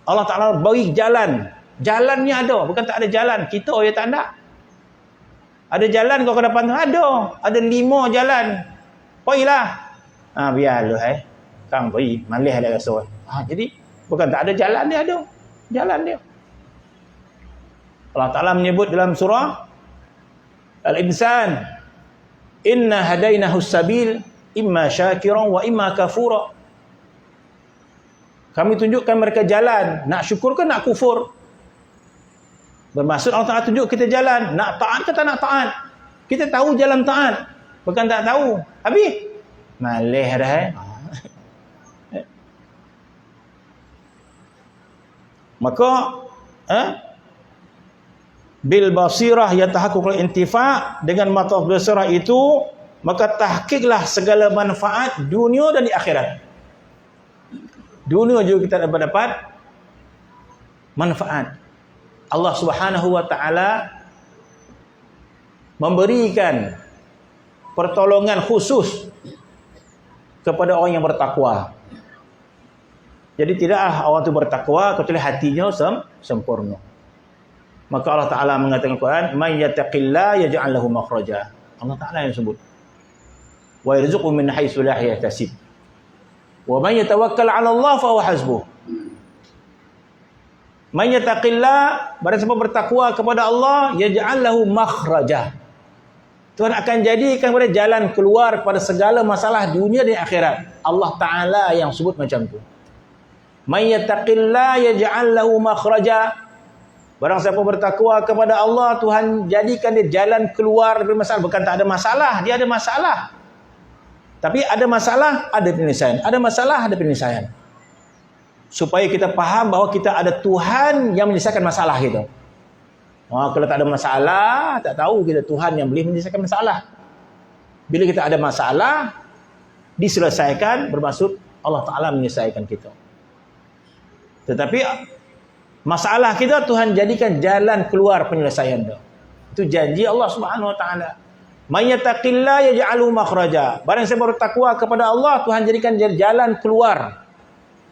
Allah Ta'ala bagi jalan. Jalannya ada. Bukan tak ada jalan. Kita yang tak ada. Ada jalan kau ke depan tu? Ada. Ada 5 jalan. Pergilah. Biarlah Kang pergi. Malih ada rasa. Jadi bukan tak ada jalan, dia ada. Jalan dia. Allah Ta'ala menyebut dalam surah Al-Insan, inna hadainahu sabil imma syakiran wa imma kafura. Kami tunjukkan mereka jalan, nak syukur ke nak kufur. Bermaksud Allah Ta'ala tunjuk kita jalan, nak taat ke tak nak taat. Kita tahu jalan taat, bukan tak tahu. Habis malih dah. Maka bil basirah yatahaqqaqul intifa', dengan mata basirah itu maka tahqiqlah segala manfaat dunia dan di akhirat. Dunia juga kita dapat manfaat. Allah Subhanahu wa taala memberikan pertolongan khusus kepada orang yang bertakwa. Jadi tidaklah orang itu bertakwa kecuali hatinya sempurna. Maka Allah Ta'ala mengatakan Al-Quran, man yattaqillah yaj'al lahu makhraja. Allah Ta'ala yang sebut. Wa yarzuqhu min haitsu la yahtasib. Wa man yatawakkal 'ala Allah fa huwa hasbuh. Man yattaqillah, barang siapa bertakwa kepada Allah, yaj'al lahu makhraja. Tuhan akan jadikan kepada jalan keluar kepada segala masalah dunia dan akhirat. Allah Ta'ala yang sebut macam tu. Man yattaqillah yaj'al lahu makhraja. Barang siapa bertakwa kepada Allah, Tuhan jadikan dia jalan keluar dari masalah. Bukan tak ada masalah, dia ada masalah. Tapi ada masalah, ada penyelesaian. Ada masalah, ada penyelesaian. Supaya kita faham bahawa kita ada Tuhan yang menyelesaikan masalah kita. Kalau tak ada masalah, tak tahu kita Tuhan yang boleh menyelesaikan masalah. Bila kita ada masalah, diselesaikan, bermaksud Allah Ta'ala menyelesaikan kita. Tetapi masalah kita Tuhan jadikan jalan keluar penyelesaian dia. Itu janji Allah Subhanahu Wa Ta'ala. Man yattaqillah yaj'alhu makhraja. Barang siapa bertakwa kepada Allah, Tuhan jadikan jalan keluar.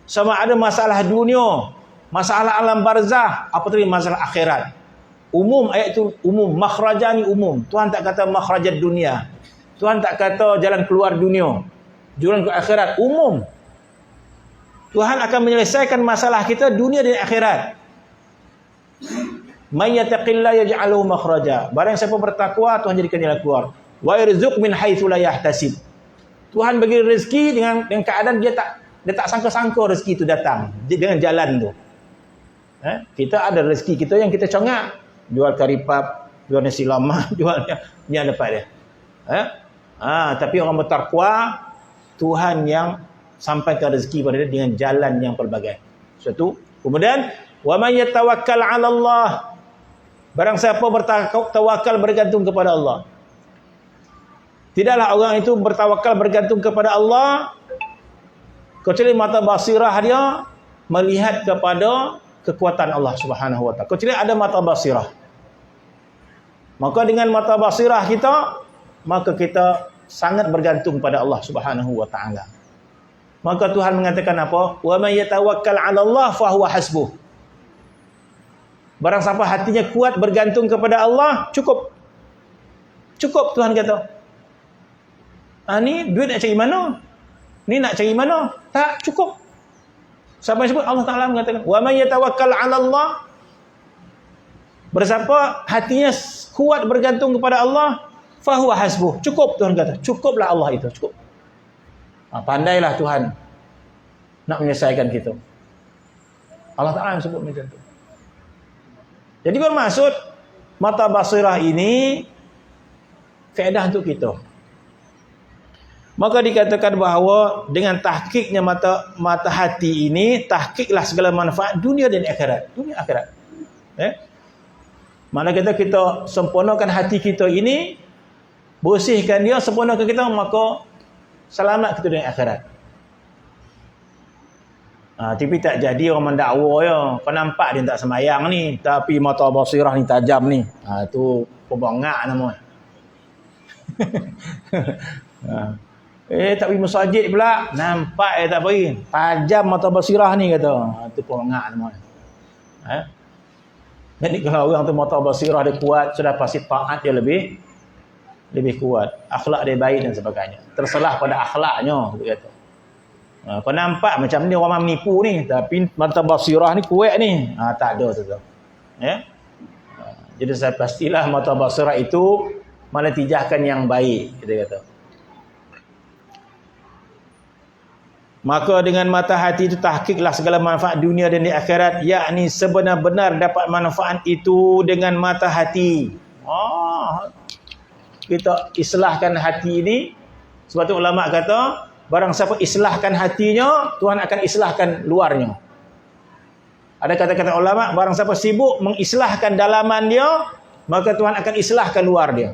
Sama ada masalah dunia, masalah alam barzah, apa tadi masalah akhirat. Umum ayat itu umum, makhraja ni umum. Tuhan tak kata makhrajat dunia. Tuhan tak kata jalan keluar dunia, jalan ke akhirat, umum. Tuhan akan menyelesaikan masalah kita dunia dan akhirat. Man yattaqillah yaj'alhu makhraja. Barang siapa bertakwa, Tuhan jadikan jalan keluar. Wa yarzuq min haitsu la yahtasib. Tuhan bagi rezeki dengan keadaan dia tak sangka-sangka rezeki itu datang dengan jalan tu. Kita ada rezeki kita yang kita congak, jual karipap, jual nasi lemak, jual ni ada dapat dia. Tapi orang bertakwa, Tuhan yang sampaikan rezeki pada dia dengan jalan yang pelbagai. Satu. Kemudian wa man yatawakkal 'ala Allah. Barang siapa bertawakal bergantung kepada Allah. Tidaklah orang itu bertawakal bergantung kepada Allah kecuali mata basirah dia melihat kepada kekuatan Allah Subhanahu Wa Ta'ala. Kecuali ada mata basirah. Maka dengan mata basirah kita, maka kita sangat bergantung pada Allah Subhanahu Wa Ta'ala. Maka Tuhan mengatakan apa? Wa may yatawakkal 'ala Allah fa huwa hasbuh. Barang siapa hatinya kuat bergantung kepada Allah, cukup. Cukup Tuhan kata. Ni duit nak cari mana? Ni nak cari mana? Tak cukup. Siapa yang sebut? Allah Ta'ala mengatakan, wa may yatawakkal 'ala Allah. Bersiapa hatinya kuat bergantung kepada Allah, fa huwa hasbuh. Cukup Tuhan kata. Cukuplah Allah itu, cukup. Pandailah Tuhan nak menyelesaikan kita. Allah Ta'ala yang sebut macam tu. Jadi bermaksud mata basirah ini faedah untuk kita. Maka dikatakan bahawa dengan tahqiqnya mata hati ini, tahqiqlah segala manfaat dunia dan akhirat. Dunia akhirat. Mana kita sempurnakan hati kita ini, bersihkan dia, sempurnakan kita, maka selamat kita dunia akhirat. Tapi tak jadi orang mendakwa ya. Kau nampak dia tak semayang ni, tapi mata basirah ni tajam ni. Tu pembongak nama. Tak pergi masjid pula, nampak tak pergi. Tajam mata basirah ni kata. Tu pembongak nama. Jadi kalau orang tu mata basirah dia kuat, sudah pasti taat dia lebih kuat. Akhlak dia baik dan sebagainya. Terselah pada akhlaknya, dia kata. Kau nampak macam ni orang menipu ni, tapi mata basirah ni kuat ni. Tak ada tu. Jadi saya pastilah mata basirah itu menatijahkan yang baik, kita kata. Maka dengan mata hati itu tahqiqlah segala manfaat dunia dan di akhirat, yakni sebenar-benar dapat manfaat itu dengan mata hati. Kita islahkan hati ini. Sebab tu ulama kata, barang siapa islahkan hatinya, Tuhan akan islahkan luarnya. Ada kata-kata ulama, barang siapa sibuk mengislahkan dalaman dia, maka Tuhan akan islahkan luar dia.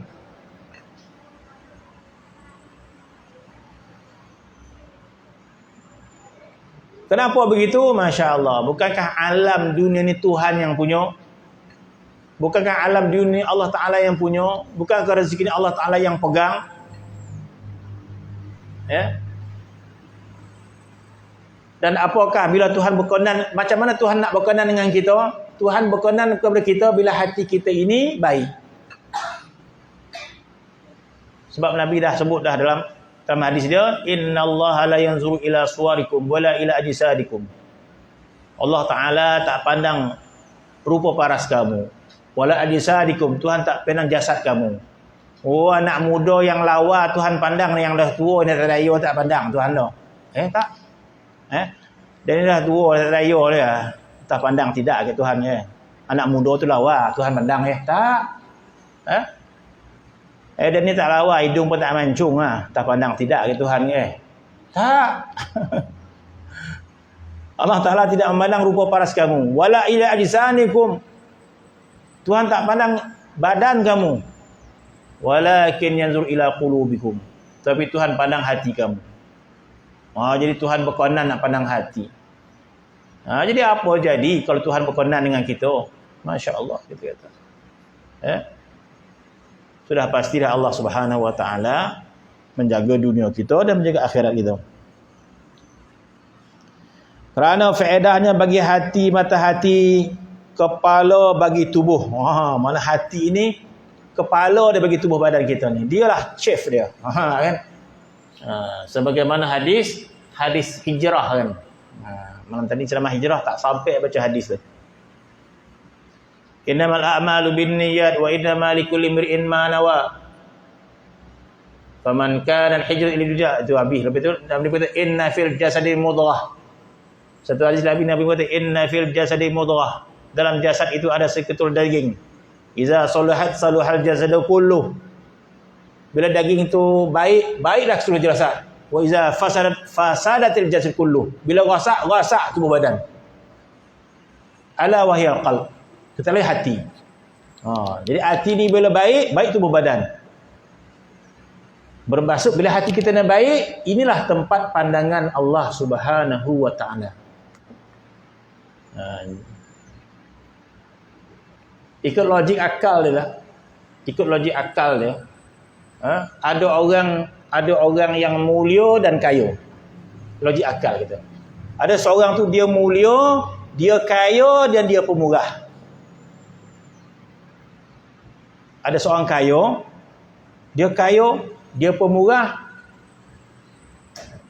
Kenapa begitu? Masya Allah. Bukankah alam dunia ni Tuhan yang punya? Bukankah alam dunia ni Allah Ta'ala yang punya? Bukankah rezeki ni Allah Ta'ala yang pegang? Dan apakah bila Tuhan berkenan, macam mana Tuhan nak berkenan dengan kita? Tuhan berkenan kepada kita bila hati kita ini baik. Sebab Nabi dah sebut dah dalam Dalam hadis dia, innallaha la yanzuru ila suwarikum wala ila ajsadikum. Allah Taala tak pandang rupa paras kamu, wala ajsadikum, Tuhan tak pandang jasad kamu. Oh, anak muda yang lawa Tuhan pandang, yang dah tua ni tak daya tak pandang Tuhan dah. Tak. Dan ni dah tua tak daya dia. Tak pandang tidak ke Tuhan ya. Anak muda tu lawa Tuhan pandang tak. Dan ni tak lawa, hidung pun tak mancung tak pandang tidak ke Tuhan tak. Allah Taala tidak memandang rupa paras kamu, wala ila ajsanikum, Tuhan tak pandang badan kamu, walakin yanzur ila qulubikum, tapi Tuhan pandang hati kamu. Jadi Tuhan berkenan nak pandang hati. Jadi apa jadi kalau Tuhan berkenan dengan kita? Masya-Allah kita kata. Sudah pastilah Allah Subhanahu wa taala menjaga dunia kita dan menjaga akhirat kita. Kerana faedahnya bagi hati, mata hati, kepala bagi tubuh. Mana hati ini kepala dia bagi tubuh badan kita ni. Dialah chef dia. Kan? Sebagaimana hadis hijrah kan. Malam tadi ceramah hijrah tak sampai baca hadis tu. Innamal a'malu binniyat wa innamal likulli imri'in ma nawa. Faman kana al-hijratu ila dunya, itu habis. Lepas tu Nabi kata inna fil jasadi mudghah. Satu hadis Nabi kata inna fil jasadi mudghah. Dalam jasad itu ada seketul daging. Iza salahat saluhal jasadu kulluh. Bila daging itu baik, baiklah seluruh jasad. Wa iza fasadatil jasad kulluh. Bila rosak tubuh badan. Ala wahyal qalb. Kita lihat hati. Jadi hati ni bila baik tubuh badan. Bermaksud bila hati kita nak baik, inilah tempat pandangan Allah Subhanahu wa taala. Ikut logik akal dia lah. Ikut logik akal dia. Ada orang yang mulia dan kaya. Logik akal kita. Ada seorang tu dia mulia, dia kaya dan dia pemurah. Ada seorang kaya, dia pemurah,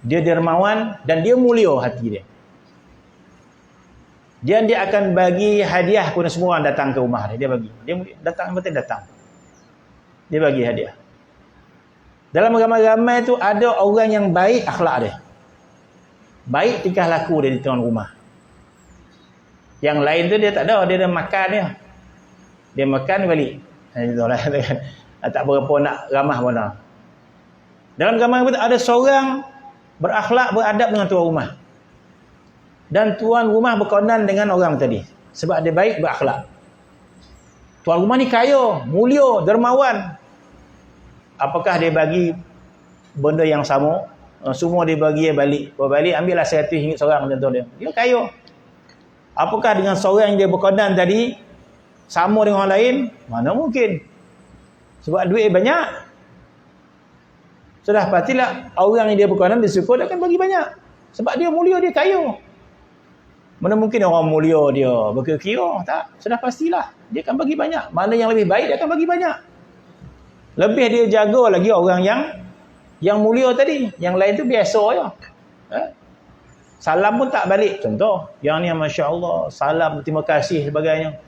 dia dermawan dan dia mulia hati dia. Dia akan bagi hadiah kepada semua orang datang ke rumah dia. Dia bagi. Dia datang betul datang. Dia bagi hadiah. Dalam ramai-ramai tu ada orang yang baik akhlak dia. Baik tingkah laku dia di tuan rumah. Yang lain tu dia tak ada, dia dah makan dia. Dia makan balik. Itulah tak berapa nak ramah mana. Dalam ramai tu ada seorang berakhlak, beradab dengan tuan rumah. Dan tuan rumah berkenan dengan orang tadi sebab dia baik, berakhlak. Tuan rumah ni kaya, mulia, dermawan. Apakah dia bagi benda yang sama? Semua dia bagi balik. Balik ambillah RM100 seorang contoh dia. Dia kaya. Apakah dengan seorang yang dia berkenan tadi sama dengan orang lain? Mana mungkin. Sebab duit banyak. Sudah pastilah orang yang dia berkenan dia suka dia akan bagi banyak. Sebab dia mulia, dia kaya. Mana mungkin orang mulia dia berkira-kira? Tak. Sudah pastilah dia akan bagi banyak. Mana yang lebih baik dia akan bagi banyak. Lebih dia jaga lagi orang yang mulia tadi. Yang lain tu biasa je. Salam pun tak balik. Contoh, yang ni Masya Allah, salam, terima kasih sebagainya.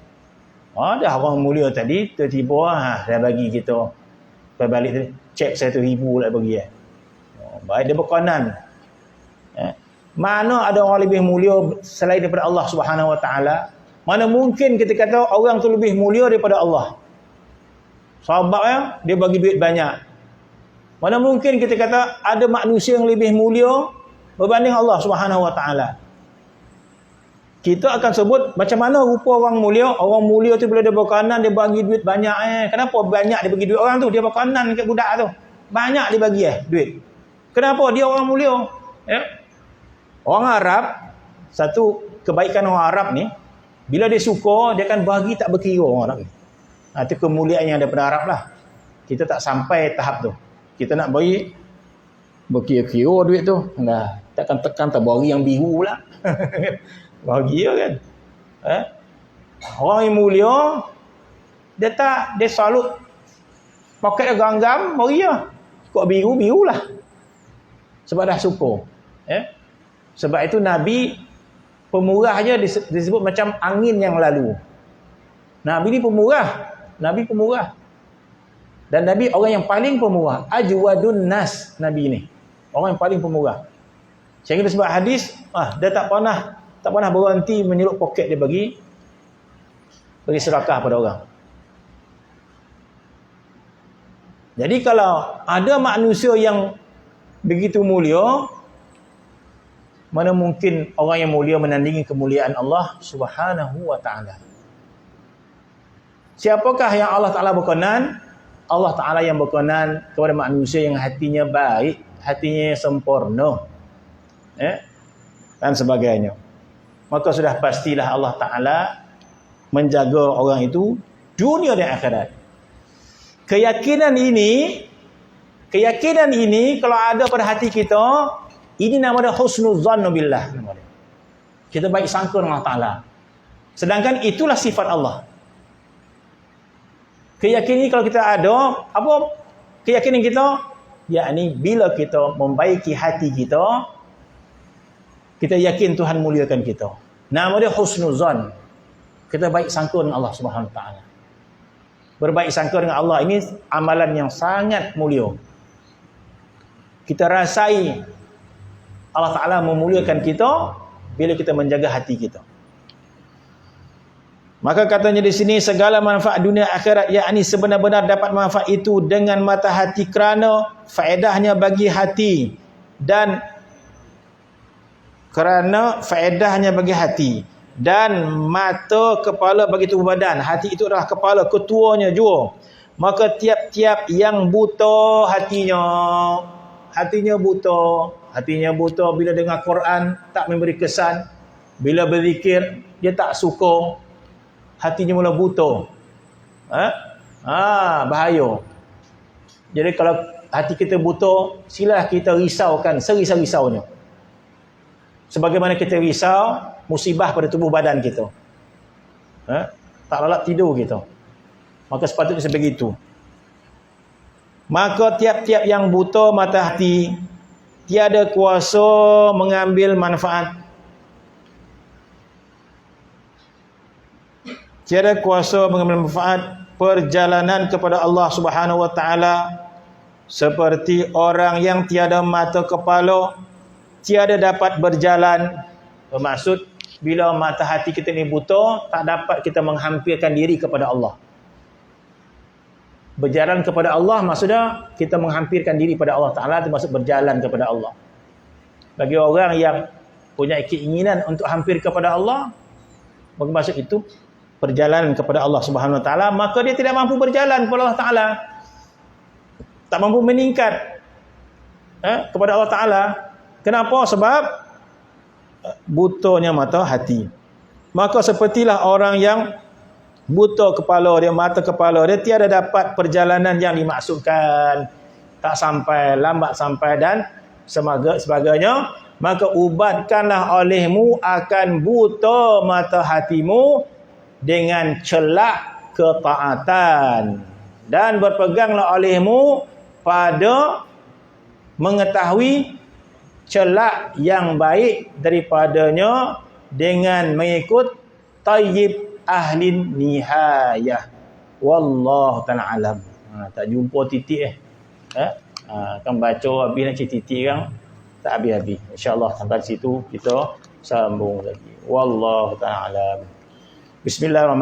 Dah orang mulia tadi, tiba-tiba dah bagi kita. Lepas balik tadi, cek RM1,000 lah bagi. Baik, dia berkenan. Mana ada orang lebih mulia selain daripada Allah Subhanahu Wa Taala? Mana mungkin kita kata orang tu lebih mulia daripada Allah? Sebab dia bagi duit banyak. Mana mungkin kita kata ada manusia yang lebih mulia berbanding Allah Subhanahu Wa Taala? Kita akan sebut macam mana rupa orang mulia. Orang mulia tu bila dia berkenan, dia bagi duit banyak. Kenapa banyak dia bagi duit orang tu? Dia berkenan kat budak tu. Banyak dia bagi duit. Kenapa? Dia orang mulia. Orang Arab, satu kebaikan orang Arab ni, bila dia suka, dia akan bagi tak berkira orang Arab ni. Itu kemuliaan yang daripada Arab lah. Kita tak sampai tahap tu. Kita nak bagi berkira-kira duit tu. Takkan tekan tak bagi yang biru lah. Bahagia kan. Orang yang mulia, dia selalu poket dia ganggam, bagi lah. Kok biru lah. Sebab dah syukur. Sebab itu Nabi pemurah je disebut macam angin yang lalu. Nabi ni pemurah. Nabi pemurah. Dan Nabi orang yang paling pemurah. Ajwadun nas, Nabi ni. Orang yang paling pemurah. Sehingga sebab hadis, dia tak pernah berhenti menyeluk poket dia bagi sedekah pada orang. Jadi kalau ada manusia yang begitu mulia, mana mungkin orang yang mulia menandingi kemuliaan Allah Subhanahu wa ta'ala. Siapakah yang Allah Ta'ala berkenan? Allah Ta'ala yang berkenan kepada manusia yang hatinya baik, hatinya sempurna, dan sebagainya. Maka sudah pastilah Allah Ta'ala menjaga orang itu dunia dan akhirat. Keyakinan ini kalau ada pada hati kita, ini nama dia husnuzannu billah. Kita baik sangka dengan Allah Ta'ala. Sedangkan itulah sifat Allah. Keyakinan kalau kita ada, apa keyakinan kita? Yakni bila kita membaiki hati kita, kita yakin Tuhan muliakan kita. Nama dia husnuzan. Kita baik sangka dengan Allah Subhanahu Wa Taala. Berbaik sangka dengan Allah ini amalan yang sangat mulia. Kita rasai Allah Ta'ala memuliakan kita bila kita menjaga hati kita. Maka katanya di sini segala manfaat dunia akhirat, yakni sebenar-benar dapat manfaat itu dengan mata hati kerana faedahnya bagi hati dan mata kepala bagi tubuh badan. Hati itu adalah kepala, ketuanya jua. Maka tiap-tiap yang buta hatinya buta bila dengar Quran tak memberi kesan, bila berzikir dia tak suka, hatinya mula buta. Bahaya. Jadi kalau hati kita buta, silalah kita risaukan serisau-risaunya. Sebagaimana kita risau musibah pada tubuh badan kita. Tak lalap tidur kita. Maka sepatutnya sebegitu. Maka tiap-tiap yang buta mata hati, tiada kuasa mengambil manfaat. Tiada kuasa mengambil manfaat perjalanan kepada Allah Subhanahu Wa Taala seperti orang yang tiada mata kepala, tiada dapat berjalan. Bermaksud bila mata hati kita ni buta, tak dapat kita menghampirkan diri kepada Allah. Berjalan kepada Allah maksudnya kita menghampirkan diri pada Allah Ta'ala, termasuk berjalan kepada Allah. Bagi orang yang punya keinginan untuk hampir kepada Allah, maksud itu perjalanan kepada Allah Subhanahu Wa Ta'ala, maka dia tidak mampu berjalan kepada Allah Ta'ala, tak mampu meningkat kepada Allah Ta'ala. Kenapa? Sebab butanya mata hati. Maka sepertilah orang yang buta kepala dia, mata kepala dia, tiada dapat perjalanan yang dimaksudkan, tak sampai, lambat sampai dan sebagainya. Maka ubatkanlah olehmu akan buta mata hatimu dengan celak ketaatan, dan berpeganglah olehmu pada mengetahui celak yang baik daripadanya dengan mengikut tayyib ahlin nihayah. Wallahu ta'ala alam. Tak jumpa titik kan baca habis nak titik kan tak habis-habis. InsyaAllah sampai situ kita sambung lagi. Wallahu ta'ala alam. Bismillahirrahmanirrahim.